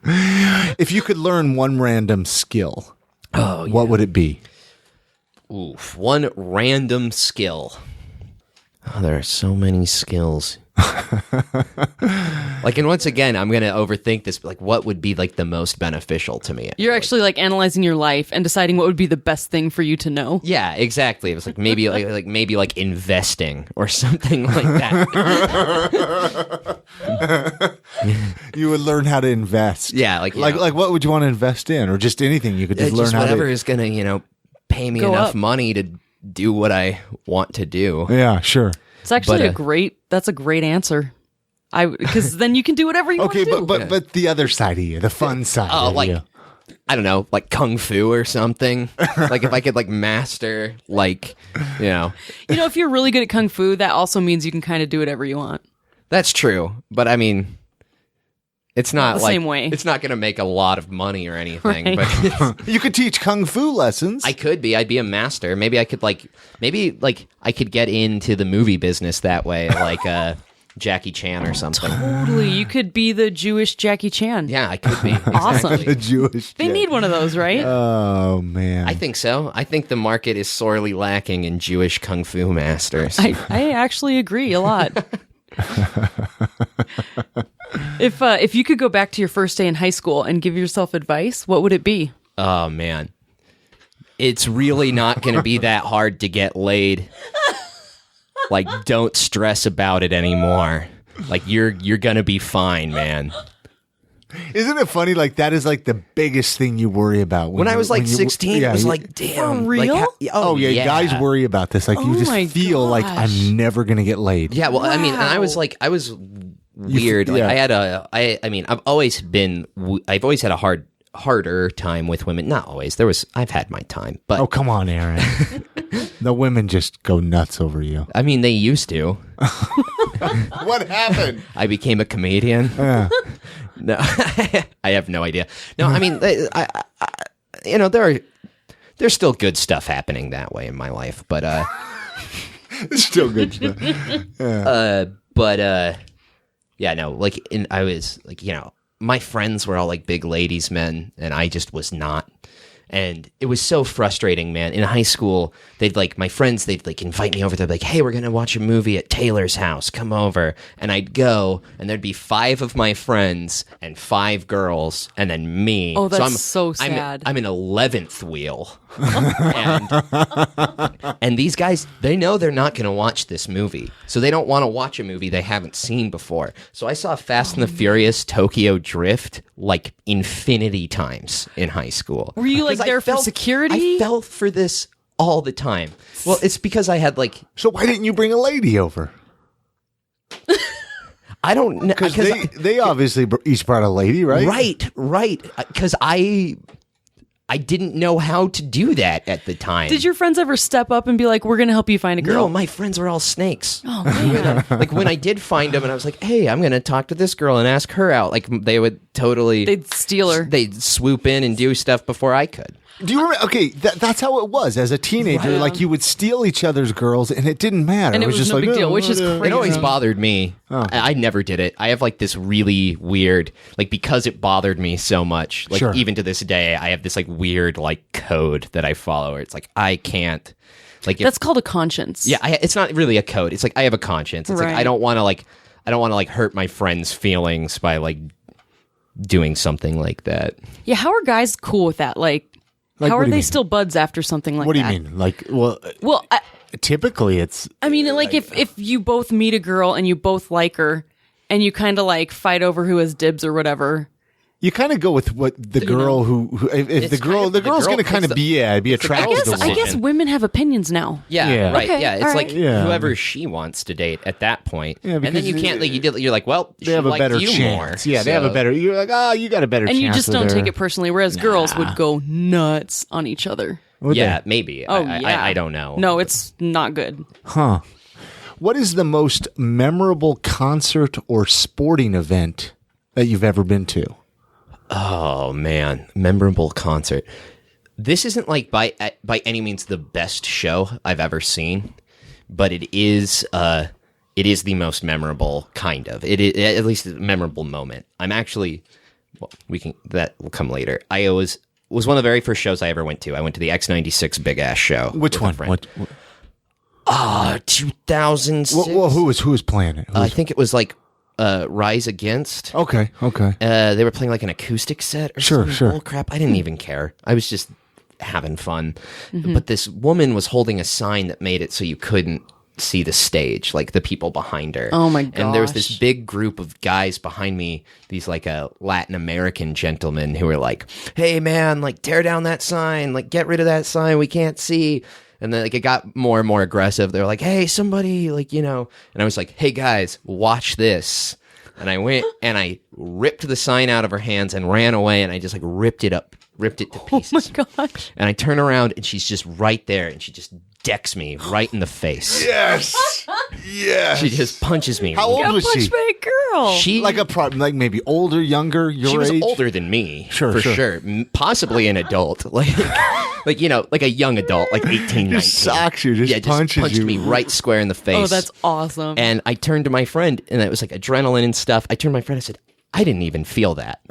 [SPEAKER 2] If you could learn one random skill, what would it be?
[SPEAKER 4] Oof, one random skill. Oh, there are so many skills. Like, and once again, I'm going to overthink this, but like, what would be like the most beneficial to me?
[SPEAKER 3] You're actually like analyzing your life and deciding what would be the best thing for you to know.
[SPEAKER 4] Yeah, exactly. It was like maybe like investing or something like that.
[SPEAKER 2] You would learn how to invest.
[SPEAKER 4] Yeah,
[SPEAKER 2] like what would you want to invest in, or just anything you could just learn how to.
[SPEAKER 4] Whatever is going to pay me enough money to do what I want to do.
[SPEAKER 2] Yeah, sure.
[SPEAKER 3] It's actually that's a great answer. Because then you can do whatever you want to do.
[SPEAKER 2] Okay, but the other side of you, the fun side of you.
[SPEAKER 4] I don't know, like kung fu or something. Like if I could like master, like,
[SPEAKER 3] if you're really good at kung fu, that also means you can kind of do whatever you want.
[SPEAKER 4] That's true. But I mean, it's not
[SPEAKER 3] the
[SPEAKER 4] like,
[SPEAKER 3] same way.
[SPEAKER 4] It's not going to make a lot of money or anything.
[SPEAKER 3] Right.
[SPEAKER 4] But
[SPEAKER 2] You could teach kung fu lessons.
[SPEAKER 4] I could be. I'd be a master. Maybe I could I could get into the movie business that way, like Jackie Chan or something.
[SPEAKER 3] Totally. You could be the Jewish Jackie Chan.
[SPEAKER 4] Yeah, I could be.
[SPEAKER 3] Awesome.
[SPEAKER 2] The Jewish.
[SPEAKER 3] They need one of those, right?
[SPEAKER 2] Oh man.
[SPEAKER 4] I think so. I think the market is sorely lacking in Jewish kung fu masters.
[SPEAKER 3] I actually agree a lot. If you could go back to your first day in high school and give yourself advice, what would it be?
[SPEAKER 4] Oh man, it's really not going to be that hard to get laid. Like, don't stress about it anymore. Like, you're going to be fine, man.
[SPEAKER 2] Isn't it funny? Like that is like the biggest thing you worry about.
[SPEAKER 4] When I was like 16, it was like, damn.
[SPEAKER 3] For real?
[SPEAKER 4] Like,
[SPEAKER 2] oh yeah, guys worry about this. Like you
[SPEAKER 3] Oh my
[SPEAKER 2] just feel like
[SPEAKER 3] gosh.
[SPEAKER 2] I'm never gonna get laid.
[SPEAKER 4] Yeah, well, I mean, and I was weird. Like I've always had a harder time with women. Not always. I've had my time, but
[SPEAKER 2] Oh come on, Aaron. The women just go nuts over you.
[SPEAKER 4] I mean, they used to.
[SPEAKER 2] What happened?
[SPEAKER 4] I became a comedian. No, I have no idea. No, I mean, there's still good stuff happening that way in my life, but
[SPEAKER 2] It's still good stuff.
[SPEAKER 4] yeah, no, like I was like, my friends were all like big ladies men, and I just was not. And it was so frustrating, man. In high school, my friends, they'd invite me over. They'd be like, hey, we're going to watch a movie at Taylor's house. Come over. And I'd go, and there'd be 5 of my friends and 5 girls, and then me.
[SPEAKER 3] Oh, that's so sad.
[SPEAKER 4] I'm an 11th wheel. and these guys, they know they're not going to watch this movie. So they don't want to watch a movie they haven't seen before. So I saw Fast and the Furious Tokyo Drift like infinity times in high school.
[SPEAKER 3] Were you like there for security?
[SPEAKER 4] I fell for this all the time. Well, it's because I had like...
[SPEAKER 2] So why didn't you bring a lady over?
[SPEAKER 4] I don't know.
[SPEAKER 2] Because they obviously each brought a lady, right?
[SPEAKER 4] Right. Because I didn't know how to do that at the time.
[SPEAKER 3] Did your friends ever step up and be like, we're going to help you find a girl?
[SPEAKER 4] No, my friends were all snakes.
[SPEAKER 3] Oh, man.
[SPEAKER 4] Like when I did find them and I was like, hey, I'm going to talk to this girl and ask her out. Like they would totally...
[SPEAKER 3] They'd steal her.
[SPEAKER 4] They'd swoop in and do stuff before I could.
[SPEAKER 2] Do you remember? Okay, that's how it was as a teenager.
[SPEAKER 3] Right.
[SPEAKER 2] Like you would steal each other's girls, and it didn't matter.
[SPEAKER 3] And it was
[SPEAKER 2] just
[SPEAKER 3] no
[SPEAKER 2] like
[SPEAKER 3] big deal, which is crazy.
[SPEAKER 4] It always bothered me.
[SPEAKER 2] Oh.
[SPEAKER 4] I never did it. I have like this really weird, like because it bothered me so much, like
[SPEAKER 2] Sure.
[SPEAKER 4] even to this day, I have this like weird like code that I follow. Where it's like I can't, like if,
[SPEAKER 3] That's called a conscience.
[SPEAKER 4] yeah. It's not really a code. It's like I have a conscience. It's like
[SPEAKER 3] Right.
[SPEAKER 4] I don't want to hurt my friends' feelings by like doing something like that.
[SPEAKER 3] Yeah, how are guys cool with that? Like how
[SPEAKER 2] what
[SPEAKER 3] are
[SPEAKER 2] do you
[SPEAKER 3] they
[SPEAKER 2] mean?
[SPEAKER 3] still buds after something like that?
[SPEAKER 2] What do you mean? Like, well,
[SPEAKER 3] Well,
[SPEAKER 2] typically it's
[SPEAKER 3] I mean, like if you both meet a girl and you both like her and you kind of like fight over who has dibs or whatever.
[SPEAKER 2] you kind of go with what the girl who if the girl's going to kind of be attracted to the
[SPEAKER 3] I
[SPEAKER 2] woman.
[SPEAKER 3] guess women have opinions now.
[SPEAKER 4] Yeah,
[SPEAKER 2] Yeah.
[SPEAKER 4] right.
[SPEAKER 3] Okay,
[SPEAKER 4] yeah, it's
[SPEAKER 3] all
[SPEAKER 4] like
[SPEAKER 3] right.
[SPEAKER 2] Yeah.
[SPEAKER 4] whoever she wants to date at that point.
[SPEAKER 2] Yeah,
[SPEAKER 4] and then
[SPEAKER 2] because
[SPEAKER 4] you can't like you're like, well,
[SPEAKER 2] They
[SPEAKER 4] she
[SPEAKER 2] have a
[SPEAKER 4] liked
[SPEAKER 2] better
[SPEAKER 4] you
[SPEAKER 2] chance.
[SPEAKER 4] more.
[SPEAKER 2] Yeah, they have a
[SPEAKER 4] So-
[SPEAKER 2] better. You're like, you got a better chance.
[SPEAKER 3] And you just
[SPEAKER 2] with
[SPEAKER 3] don't
[SPEAKER 2] her.
[SPEAKER 3] take it personally, whereas girls would go nuts on each other.
[SPEAKER 2] Would
[SPEAKER 4] Yeah,
[SPEAKER 2] they?
[SPEAKER 4] maybe.
[SPEAKER 3] Oh,
[SPEAKER 4] I don't know.
[SPEAKER 3] No, it's not good.
[SPEAKER 2] Huh. What is the most memorable concert or sporting event that you've ever been to?
[SPEAKER 4] Oh man, memorable concert. This isn't like by any means the best show I've ever seen, but it is the most memorable kind of. It is at least a memorable moment. I'm actually that will come later. I was one of the very first shows I ever went to. I went to the X96 Big Ass show.
[SPEAKER 2] Which
[SPEAKER 4] with
[SPEAKER 2] one?
[SPEAKER 4] a friend. 2006.
[SPEAKER 2] Well, who was playing it?
[SPEAKER 4] I think it was like Rise Against.
[SPEAKER 2] Okay.
[SPEAKER 4] They were playing like an acoustic set or
[SPEAKER 2] Sure,
[SPEAKER 4] some
[SPEAKER 2] sure.
[SPEAKER 4] bull crap. I didn't even care. I was just having fun. But this woman was holding a sign that made it so you couldn't see the stage, like the people behind her.
[SPEAKER 3] Oh my
[SPEAKER 4] And there was this
[SPEAKER 3] gosh.
[SPEAKER 4] big group of guys behind me, these like Latin American gentlemen who were like, hey man, like tear down that sign, like get rid of that sign, we can't see. And then like it got more and more aggressive. They were like, hey, somebody, like, and I was like, hey guys, watch this. And I went and I ripped the sign out of her hands and ran away, and I just like ripped it to pieces.
[SPEAKER 3] Oh my gosh.
[SPEAKER 4] And I turn around and she's just right there, and she just decks me right in the face.
[SPEAKER 2] Yes. Yes.
[SPEAKER 4] She just punches me.
[SPEAKER 2] How old
[SPEAKER 3] Got
[SPEAKER 2] was
[SPEAKER 3] punched
[SPEAKER 2] she?
[SPEAKER 3] by a girl.
[SPEAKER 4] She
[SPEAKER 2] Like maybe older, younger, your
[SPEAKER 4] she was
[SPEAKER 2] age?
[SPEAKER 4] older than me,
[SPEAKER 2] Sure,
[SPEAKER 4] for
[SPEAKER 2] sure.
[SPEAKER 4] sure. Possibly an adult, like like a young adult, like 18, 19.
[SPEAKER 2] Just socks you, just punches
[SPEAKER 4] punched
[SPEAKER 2] you.
[SPEAKER 4] me right square in the face.
[SPEAKER 3] Oh, that's awesome.
[SPEAKER 4] And I turned to my friend, and it was like adrenaline and stuff. I turned to my friend, I said, I didn't even feel that.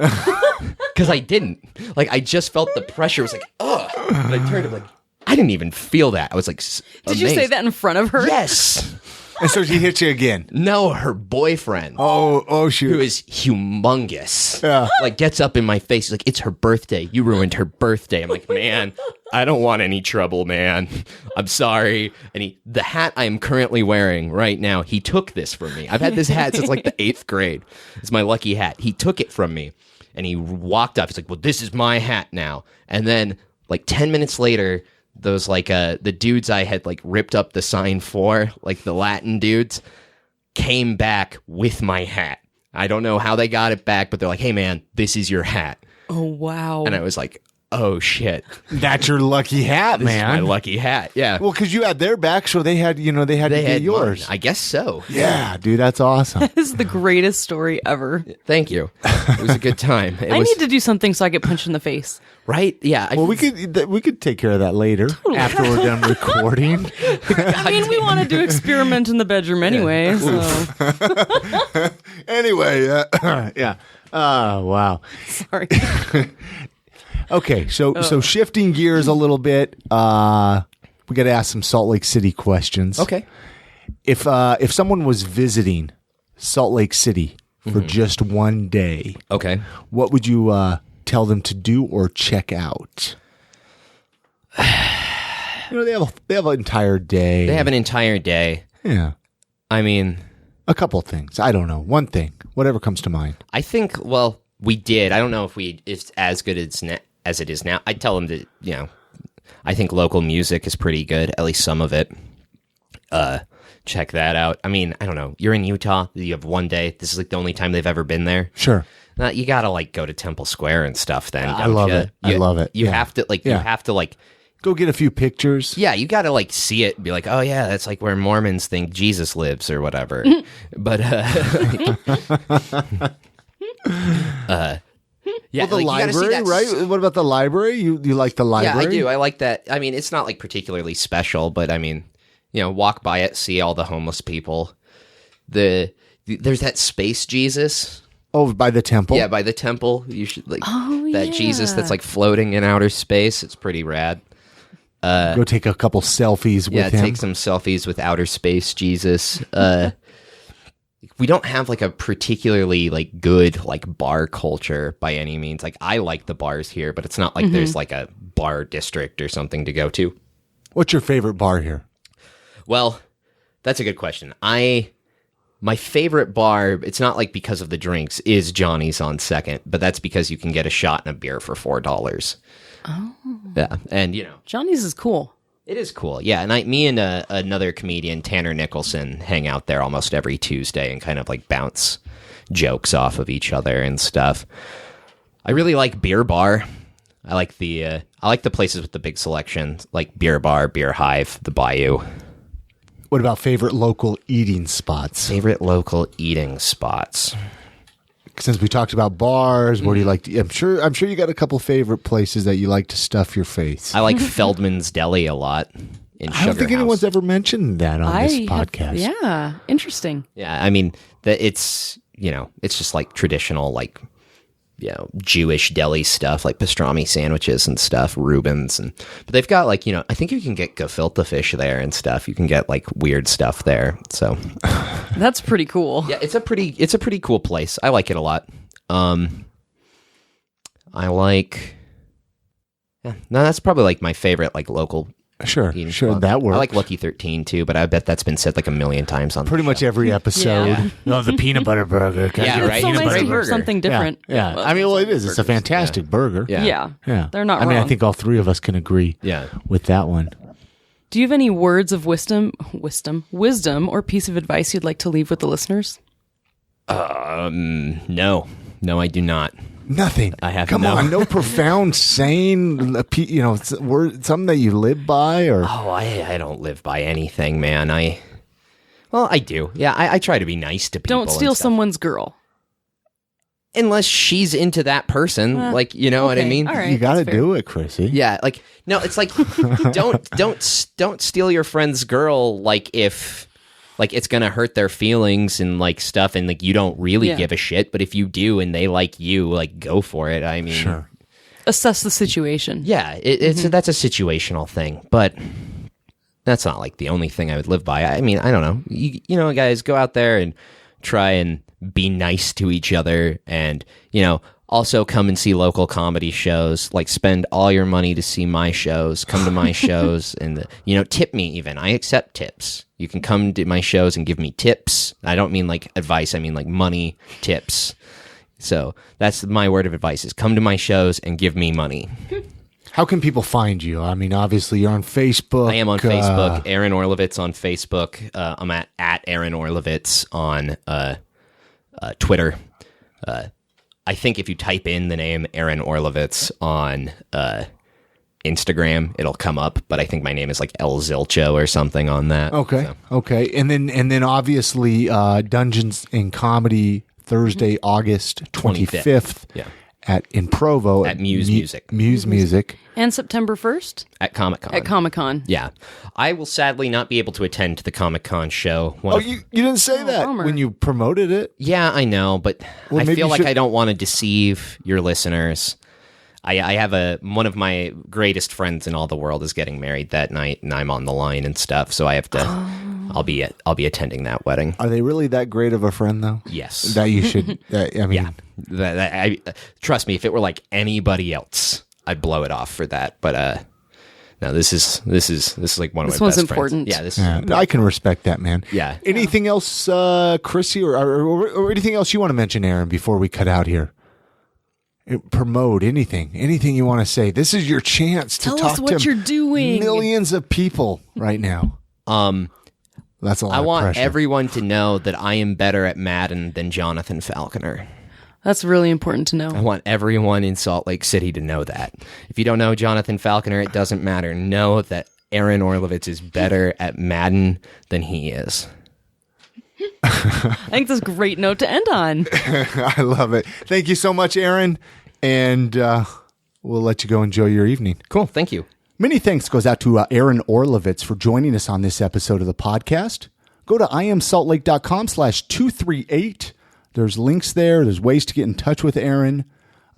[SPEAKER 4] Because I didn't. Like, I just felt the pressure. It was like, ugh. And I turned to him like, I didn't even feel that. I was like,
[SPEAKER 3] Did you say that in front of her?
[SPEAKER 4] Yes.
[SPEAKER 2] And so she hit you again.
[SPEAKER 4] No, her boyfriend.
[SPEAKER 2] Oh, shoot.
[SPEAKER 4] Who is humongous.
[SPEAKER 2] Yeah.
[SPEAKER 4] Like, gets up in my face. He's like, it's her birthday. You ruined her birthday. I'm like, man, I don't want any trouble, man. I'm sorry. And the hat I am currently wearing right now, he took this from me. I've had this hat since like the 8th grade. It's my lucky hat. He took it from me. and he walked up. He's like, well, this is my hat now. And then like 10 minutes later, those like the dudes I had like ripped up the sign for, like the Latin dudes, came back with my hat. I don't know how they got it back, but they're like, hey man, this is your hat.
[SPEAKER 3] Oh, wow.
[SPEAKER 4] And I was like, oh shit.
[SPEAKER 2] That's your lucky hat,
[SPEAKER 4] This is my
[SPEAKER 2] man.
[SPEAKER 4] lucky hat. Yeah.
[SPEAKER 2] Well, because you had their back, so they had, to get yours.
[SPEAKER 4] Mine. I guess so.
[SPEAKER 2] Yeah, dude, that's awesome.
[SPEAKER 3] This is the greatest story ever.
[SPEAKER 4] Thank you. It was a good time.
[SPEAKER 3] I need to do something so I get punched in the face.
[SPEAKER 4] Right? Yeah.
[SPEAKER 2] Well, we could take care of that later after we're done recording.
[SPEAKER 3] I mean, we want to do experiment in the bedroom anyway. So
[SPEAKER 2] Anyway, yeah. Oh, wow.
[SPEAKER 3] sorry.
[SPEAKER 2] Okay, so shifting gears a little bit, we got to ask some Salt Lake City questions.
[SPEAKER 4] Okay.
[SPEAKER 2] If someone was visiting Salt Lake City for just one day,
[SPEAKER 4] Okay.
[SPEAKER 2] what would you tell them to do or check out? They have an entire day.
[SPEAKER 4] They have an entire day.
[SPEAKER 2] Yeah,
[SPEAKER 4] I mean,
[SPEAKER 2] a couple things. I don't know. One thing, whatever comes to mind.
[SPEAKER 4] I think, well, we did. I don't know if it's as good as it is now. I'd tell them to, I think local music is pretty good, at least some of it. Check that out. I mean, I don't know. You're in Utah. You have one day. This is like the only time they've ever been there.
[SPEAKER 2] Sure.
[SPEAKER 4] You gotta like go to Temple Square and stuff. Then
[SPEAKER 2] I love it. I love it.
[SPEAKER 4] You
[SPEAKER 2] Yeah.
[SPEAKER 4] have to like.
[SPEAKER 2] Yeah.
[SPEAKER 4] You have to like.
[SPEAKER 2] Go get a few pictures.
[SPEAKER 4] Yeah, you gotta like see it and be like, oh yeah, that's like where Mormons think Jesus lives or whatever. But yeah,
[SPEAKER 2] The
[SPEAKER 4] like, you gotta see
[SPEAKER 2] library,
[SPEAKER 4] that
[SPEAKER 2] right? What about the library? You like the
[SPEAKER 4] Yeah,
[SPEAKER 2] library?
[SPEAKER 4] I do. I like that. I mean, it's not like particularly special, but I mean, walk by it, see all the homeless people. There's that space Jesus.
[SPEAKER 2] Oh, by the temple?
[SPEAKER 4] Yeah, by the temple. You should like that
[SPEAKER 3] yeah.
[SPEAKER 4] Jesus that's like floating in outer space. It's pretty rad.
[SPEAKER 2] Go take a couple selfies with him.
[SPEAKER 4] Take some selfies with outer space Jesus. We don't have like a particularly like good like bar culture by any means. Like I like the bars here, but it's not like there's like a bar district or something to go to.
[SPEAKER 2] What's your favorite bar here?
[SPEAKER 4] Well, that's a good question. My favorite bar, it's not like because of the drinks, is Johnny's on Second, but that's because you can get a shot and a beer for $4.
[SPEAKER 3] Oh.
[SPEAKER 4] Yeah, and
[SPEAKER 3] Johnny's is cool.
[SPEAKER 4] it is cool. Yeah, and me and another comedian, Tanner Nicholson, hang out there almost every Tuesday and kind of like bounce jokes off of each other and stuff. I really like Beer Bar. I like the places with the big selection, like Beer Bar, Beer Hive, the Bayou.
[SPEAKER 2] What about favorite local eating spots?
[SPEAKER 4] Favorite local eating spots.
[SPEAKER 2] Since we talked about bars, where do you like to, I'm sure you got a couple favorite places that you like to stuff your face.
[SPEAKER 4] I like Feldman's Deli a lot in Sugar
[SPEAKER 2] I don't think
[SPEAKER 4] House.
[SPEAKER 2] anyone's ever mentioned that on this podcast.
[SPEAKER 3] Yeah, interesting.
[SPEAKER 4] Yeah, I mean, it's it's just like traditional like Jewish deli stuff, like pastrami sandwiches and stuff, Reubens, but they've got like I think you can get gefilte fish there and stuff. You can get like weird stuff there. So
[SPEAKER 3] That's pretty cool.
[SPEAKER 4] yeah, it's a pretty cool place. I like it a lot. That's probably like my favorite like local
[SPEAKER 2] Sure,
[SPEAKER 4] eating
[SPEAKER 2] sure,
[SPEAKER 4] spot.
[SPEAKER 2] that works.
[SPEAKER 4] I like Lucky 13 too, but I bet that's been said like a million times on
[SPEAKER 2] Pretty
[SPEAKER 4] the
[SPEAKER 2] much
[SPEAKER 4] show.
[SPEAKER 2] every episode.
[SPEAKER 3] Yeah.
[SPEAKER 2] Oh, the peanut butter burger.
[SPEAKER 4] Yeah,
[SPEAKER 3] It's
[SPEAKER 4] right?
[SPEAKER 3] so
[SPEAKER 4] Peanut
[SPEAKER 3] nice
[SPEAKER 4] butter
[SPEAKER 3] to hear
[SPEAKER 4] burger.
[SPEAKER 3] something different.
[SPEAKER 2] Yeah. I mean, well, it is. It's a fantastic burger.
[SPEAKER 4] Yeah.
[SPEAKER 3] Yeah. They're not
[SPEAKER 2] I mean, I
[SPEAKER 3] wrong.
[SPEAKER 2] think all three of us can agree
[SPEAKER 4] Yeah.
[SPEAKER 2] with that one.
[SPEAKER 3] Do you have any words of wisdom, or piece of advice you'd like to leave with the listeners?
[SPEAKER 4] No, I do not.
[SPEAKER 2] Nothing.
[SPEAKER 4] I have
[SPEAKER 2] Come
[SPEAKER 4] no-
[SPEAKER 2] on, no profound saying, something that you live by, or
[SPEAKER 4] Oh, I don't live by anything, man. I do. Yeah, I try to be nice to people.
[SPEAKER 3] Don't steal
[SPEAKER 4] and stuff.
[SPEAKER 3] someone's girl.
[SPEAKER 4] Unless she's into that person, like what I
[SPEAKER 3] Okay,
[SPEAKER 4] mean.
[SPEAKER 3] all right.
[SPEAKER 2] you got to
[SPEAKER 3] that's fair.
[SPEAKER 2] do it, Chrissy.
[SPEAKER 4] Yeah, like no, it's like don't steal your friend's girl. Like if like it's gonna hurt their feelings and like stuff, and like you don't really
[SPEAKER 3] Yeah.
[SPEAKER 4] give a shit. But if you do and they like you, like go for it. I mean,
[SPEAKER 2] Sure.
[SPEAKER 3] Assess the situation.
[SPEAKER 4] yeah, that's a situational thing, but that's not like the only thing I would live by. I mean, I don't know. You know, guys, go out there and try and be nice to each other, and also come and see local comedy shows. Like spend all your money to see my shows. Come to my shows, and tip me. Even I accept tips. You can come to my shows and give me tips. I don't mean like advice. I mean like money tips. So that's my word of advice: is come to my shows and give me money.
[SPEAKER 2] How can people find you? I mean, obviously you're on Facebook.
[SPEAKER 4] I am on Facebook. Aaron Orlovitz on Facebook. I'm at Aaron Orlovitz on Twitter. I think if you type in the name Aaron Orlovitz on Instagram, it'll come up. But I think my name is like El Zilcho or something on that.
[SPEAKER 2] Okay.
[SPEAKER 4] So.
[SPEAKER 2] Okay. And then obviously Dungeons and Comedy Thursday, August 25th.
[SPEAKER 4] Yeah.
[SPEAKER 2] In Provo
[SPEAKER 4] At Muse Music.
[SPEAKER 2] Muse Music.
[SPEAKER 3] And September 1st?
[SPEAKER 4] At Comic-Con.
[SPEAKER 3] At Comic-Con.
[SPEAKER 4] Yeah. I will sadly not be able to attend to the Comic-Con show.
[SPEAKER 2] You didn't say that
[SPEAKER 3] bummer.
[SPEAKER 2] when you promoted it.
[SPEAKER 4] Yeah, I know, but
[SPEAKER 2] Well,
[SPEAKER 4] I
[SPEAKER 2] maybe
[SPEAKER 4] feel
[SPEAKER 2] you
[SPEAKER 4] like
[SPEAKER 2] should-
[SPEAKER 4] I don't want to deceive your listeners. I have one of my greatest friends in all the world is getting married that night, and I'm on the line and stuff, so I have to. I'll be attending that wedding.
[SPEAKER 2] Are they really that great of a friend, though?
[SPEAKER 4] Yes.
[SPEAKER 2] That you should. I mean,
[SPEAKER 4] Yeah. Trust me, if it were like anybody else, I'd blow it off for that. But no, this is like one of
[SPEAKER 3] This
[SPEAKER 4] my
[SPEAKER 3] one's
[SPEAKER 4] best
[SPEAKER 3] important.
[SPEAKER 4] friends. Yeah, this is
[SPEAKER 2] yeah, I can respect that, man.
[SPEAKER 4] Yeah.
[SPEAKER 2] Anything else, Chrissy, or anything else you want to mention, Aaron, before we cut out here? Promote anything you want to say. This is your chance to
[SPEAKER 3] Tell
[SPEAKER 2] talk
[SPEAKER 3] us what
[SPEAKER 2] to
[SPEAKER 3] you're doing.
[SPEAKER 2] millions of people right now. That's a lot
[SPEAKER 4] I
[SPEAKER 2] of
[SPEAKER 4] want
[SPEAKER 2] pressure.
[SPEAKER 4] everyone to know that I am better at Madden than Jonathan Falconer.
[SPEAKER 3] That's really important to
[SPEAKER 4] I
[SPEAKER 3] know.
[SPEAKER 4] want everyone in Salt Lake City to know that. If you don't know Jonathan Falconer, it doesn't matter. Know that Aaron Orlovitz is better at Madden than he is.
[SPEAKER 3] I think that's a great note to end on.
[SPEAKER 2] I love it. Thank you so much, Aaron, and we'll let you go enjoy your evening.
[SPEAKER 4] Cool. Thank you.
[SPEAKER 2] Many thanks goes out to Aaron Orlovitz for joining us on this episode of the podcast. Go to iamsaltlake.com/238. There's links there. There's ways to get in touch with Aaron.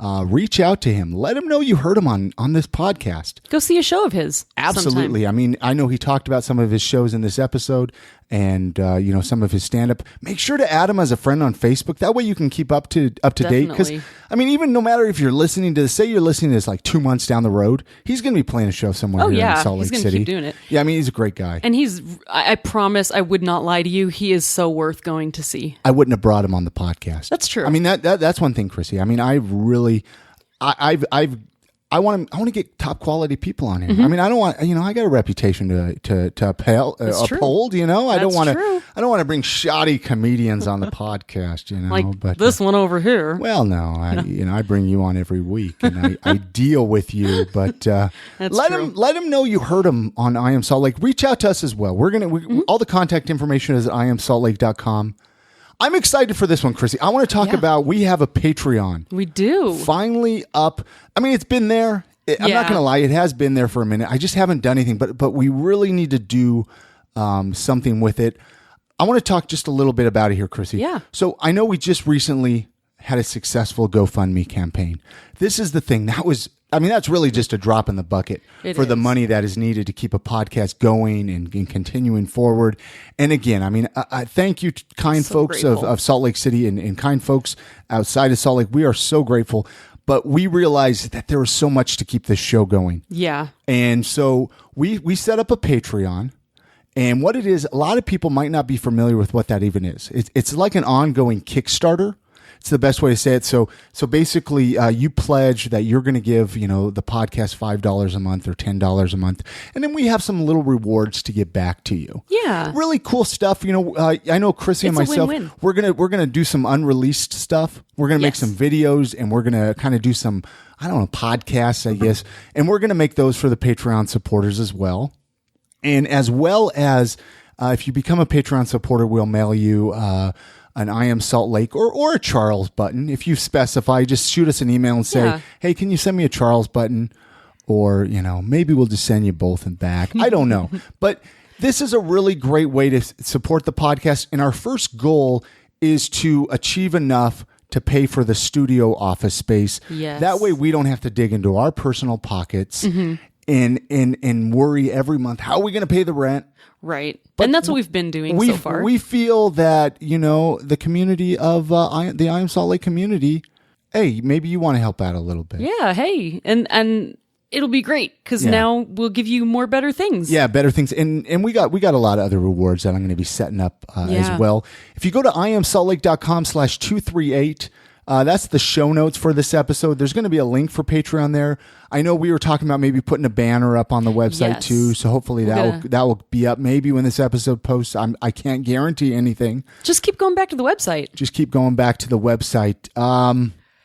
[SPEAKER 2] Reach out to him. Let him know you heard him on this podcast.
[SPEAKER 3] Go see a show of his.
[SPEAKER 2] Absolutely.
[SPEAKER 3] sometime.
[SPEAKER 2] I mean, I know he talked about some of his shows in this episode and, some of his stand-up. Make sure to add him as a friend on Facebook. That way you can keep up to date. Because,
[SPEAKER 3] Definitely.
[SPEAKER 2] I mean, even no matter if you're listening to this, say you're listening to this like 2 months down the road, he's going to be playing a show somewhere
[SPEAKER 3] Oh,
[SPEAKER 2] here
[SPEAKER 3] yeah.
[SPEAKER 2] in Salt
[SPEAKER 3] He's
[SPEAKER 2] Lake
[SPEAKER 3] gonna
[SPEAKER 2] City.
[SPEAKER 3] keep doing it.
[SPEAKER 2] Yeah, I mean, he's a great guy.
[SPEAKER 3] And I promise I would not lie to you. He is so worth going to see.
[SPEAKER 2] I wouldn't have brought him on the podcast.
[SPEAKER 3] That's true.
[SPEAKER 2] I mean, that's one thing, Chrissy. I mean, I want to get top quality people on here.
[SPEAKER 3] Mm-hmm.
[SPEAKER 2] I mean, I don't want, I got a reputation to uphold,
[SPEAKER 3] true.
[SPEAKER 2] I don't
[SPEAKER 3] That's
[SPEAKER 2] want
[SPEAKER 3] true.
[SPEAKER 2] to bring shoddy comedians on the podcast,
[SPEAKER 3] like
[SPEAKER 2] but
[SPEAKER 3] this one over here.
[SPEAKER 2] well, no, I bring you on every week and I deal with you, but let
[SPEAKER 3] true.
[SPEAKER 2] him know you heard him on I Am Salt Lake. Reach out to us as well. All the contact information is at iamsaltlake.com. I'm excited for this one, Chrissy. I want to talk about, we have a Patreon.
[SPEAKER 3] We do.
[SPEAKER 2] Finally up. I mean, it's been there. I'm not
[SPEAKER 3] Yeah.
[SPEAKER 2] going to lie. It has been there for a minute. I just haven't done anything, but we really need to do something with it. I want to talk just a little bit about it here, Chrissy.
[SPEAKER 3] Yeah.
[SPEAKER 2] So I know we just recently had a successful GoFundMe campaign. This is the thing. That's really just a drop in the bucket for the
[SPEAKER 3] is.
[SPEAKER 2] money that is needed to keep a podcast going and continuing forward. And again, I mean, I thank you, kind
[SPEAKER 3] So
[SPEAKER 2] folks
[SPEAKER 3] grateful.
[SPEAKER 2] of Salt Lake City and kind folks outside of Salt Lake. We are so grateful. But we realized that there was so much to keep this show going.
[SPEAKER 3] Yeah.
[SPEAKER 2] And so we set up a Patreon. And what it is, a lot of people might not be familiar with what that even is. It's like an ongoing Kickstarter. It's the best way to say it. So basically, you pledge that you're going to give, the podcast $5 a month or $10 a month, and then we have some little rewards to get back to you.
[SPEAKER 3] Yeah.
[SPEAKER 2] Really cool stuff. I know Chrissy and
[SPEAKER 3] It's a
[SPEAKER 2] myself,
[SPEAKER 3] win-win.
[SPEAKER 2] we're gonna do some unreleased stuff. We're gonna make
[SPEAKER 3] Yes.
[SPEAKER 2] some videos, and we're gonna kind of do some, I don't know, podcasts, I guess, and we're gonna make those for the Patreon supporters as well. And as well as if you become a Patreon supporter, we'll mail you an I Am Salt Lake or a Charles button. If you specify, just shoot us an email and say,
[SPEAKER 3] Yeah.
[SPEAKER 2] hey, can you send me a Charles button? Or, maybe we'll just send you both and back. I don't know. But this is a really great way to support the podcast. And our first goal is to achieve enough to pay for the studio office space.
[SPEAKER 3] Yes.
[SPEAKER 2] That way we don't have to dig into our personal pockets and worry every month, how are we going to pay the rent?
[SPEAKER 3] Right. And that's what we've been doing so far.
[SPEAKER 2] We feel that, the community of the I Am Salt Lake community, hey, maybe you want to help out a little bit.
[SPEAKER 3] Yeah. Hey. And it'll be great because
[SPEAKER 2] Yeah.
[SPEAKER 3] now we'll give you more better things.
[SPEAKER 2] Yeah, better things. And we got a lot of other rewards that I'm going to be setting up as
[SPEAKER 3] Yeah.
[SPEAKER 2] well. If you go to iamsaltlake.com/238, That's the show notes for this episode. There's going to be a link for Patreon there. I know we were talking about maybe putting a banner up on the website too, so hopefully that will be up maybe when this episode posts. I can't guarantee anything.
[SPEAKER 3] Just keep going back to the website.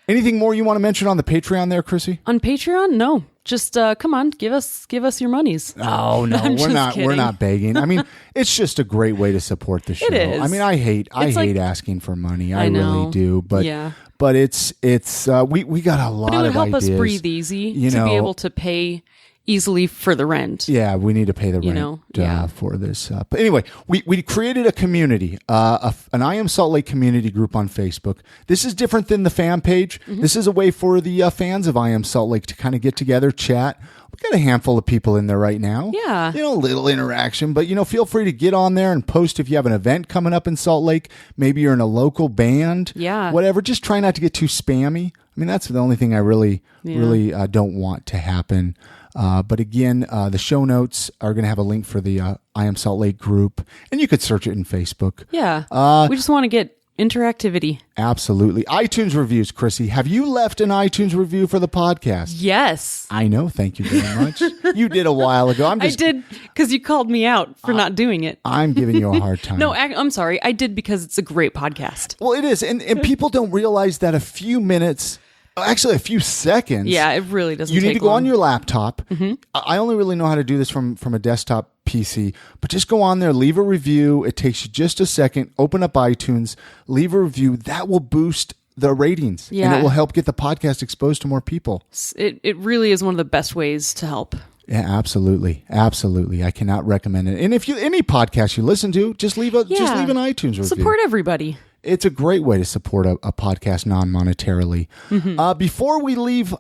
[SPEAKER 2] Anything more you want to mention on the Patreon there, Chrissy?
[SPEAKER 3] On Patreon? No. Just come on, give us your monies.
[SPEAKER 2] Oh no, we're not begging. I mean, it's just a great way to support the show.
[SPEAKER 3] It is.
[SPEAKER 2] I mean, I hate asking for money. I really do. But
[SPEAKER 3] yeah.
[SPEAKER 2] But it's we got a lot of ideas.
[SPEAKER 3] But it would help us breathe easy to be able to pay easily for the rent.
[SPEAKER 2] Yeah, we need to pay the rent for this. But anyway, we created a community, an I Am Salt Lake community group on Facebook. This is different than the fan page. Mm-hmm. This is a way for the fans of I Am Salt Lake to kind of get together, chat. We got a handful of people in there right now.
[SPEAKER 3] Yeah.
[SPEAKER 2] A little interaction, but feel free to get on there and post if you have an event coming up in Salt Lake. Maybe you're in a local band.
[SPEAKER 3] Yeah.
[SPEAKER 2] Whatever. Just try not to get too spammy. I mean, that's the only thing I really don't want to happen. But again, the show notes are going to have a link for the I Am Salt Lake group, and you could search it in Facebook.
[SPEAKER 3] Yeah. We just want to get interactivity.
[SPEAKER 2] Absolutely. iTunes reviews, Chrissy. Have you left an iTunes review for the podcast?
[SPEAKER 3] Yes.
[SPEAKER 2] I know. Thank you very much. You did a while ago.
[SPEAKER 3] I did because you called me out for not doing it.
[SPEAKER 2] I'm giving you a hard time.
[SPEAKER 3] No, I'm sorry. I did because it's a great podcast.
[SPEAKER 2] Well, it is. And people don't realize that a few minutes... Actually, a few seconds.
[SPEAKER 3] Yeah, it really doesn't
[SPEAKER 2] You need to go
[SPEAKER 3] long.
[SPEAKER 2] on your laptop.
[SPEAKER 3] Mm-hmm.
[SPEAKER 2] I only really know how to do this from a desktop PC, but just go on there, leave a review. It takes you just a second. Open up iTunes, leave a review. That will boost the ratings, and it will help get the podcast exposed to more people.
[SPEAKER 3] It really is one of the best ways to help.
[SPEAKER 2] Yeah, absolutely. Absolutely. I cannot recommend it. And if any podcast you listen to, just leave an iTunes review.
[SPEAKER 3] Support everybody.
[SPEAKER 2] It's a great way to support a podcast non-monetarily. Mm-hmm. Before we leave,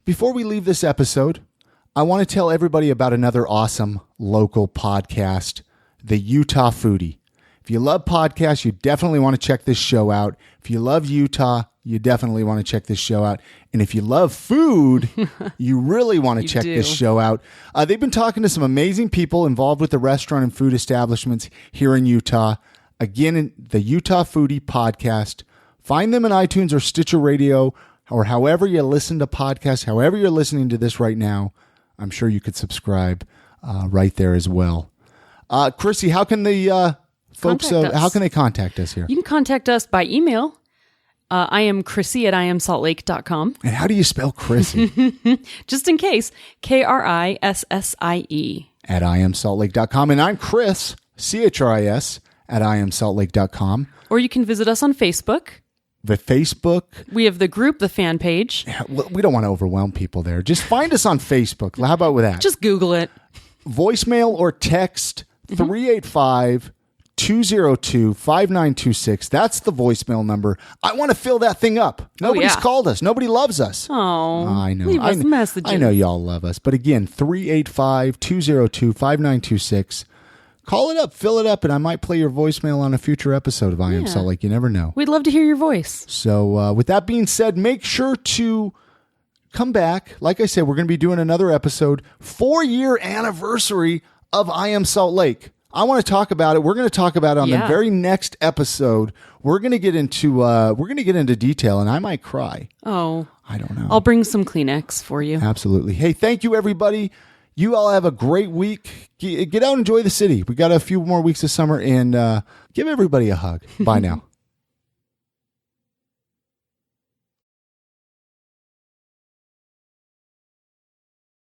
[SPEAKER 2] before we leave this episode, I want to tell everybody about another awesome local podcast, The Utah Foodie. If you love podcasts, you definitely want to check this show out. If you love Utah, you definitely want to check this show out. And if you love food, you really want to check this show out. They've been talking to some amazing people involved with the restaurant and food establishments here in Utah. Again, the Utah Foodie podcast. Find them in iTunes or Stitcher Radio, or however you listen to podcasts, however you're listening to this right now. I'm sure you could subscribe right there as well. Chrissy, how can the folks, how can they contact us here?
[SPEAKER 3] You can contact us by email. I am Chrissy at iamsaltlake.com.
[SPEAKER 2] And how do you spell Chrissy?
[SPEAKER 3] Just in case, KRISSIE.
[SPEAKER 2] At iamsaltlake.com. And I'm Chris, CHRIS, at iamsaltlake.com.
[SPEAKER 3] Or you can visit us on Facebook.
[SPEAKER 2] The Facebook.
[SPEAKER 3] We have the group, the fan page.
[SPEAKER 2] Yeah, we don't want to overwhelm people there. Just find us on Facebook. How about with that?
[SPEAKER 3] Just Google it.
[SPEAKER 2] Voicemail or text 385-202-5926. That's the voicemail number. I want to fill that thing up. Nobody's called us. Nobody loves us.
[SPEAKER 3] Oh,
[SPEAKER 2] I know.
[SPEAKER 3] Leave us messages.
[SPEAKER 2] I know y'all love us. But again, 385-202-5926. Call it up, fill it up, and I might play your voicemail on a future episode of I Am Salt Lake. You never know.
[SPEAKER 3] We'd love to hear your voice.
[SPEAKER 2] So with that being said, make sure to come back. Like I said, we're going to be doing another episode, 4-year anniversary of I Am Salt Lake. I want to talk about it. We're going to talk about it on the very next episode. We're going to get into detail, and I might cry.
[SPEAKER 3] Oh,
[SPEAKER 2] I don't know.
[SPEAKER 3] I'll bring some Kleenex for you.
[SPEAKER 2] Absolutely. Hey, thank you, everybody. You all have a great week. Get out and enjoy the city. We got a few more weeks of summer, and give everybody a hug. Bye now.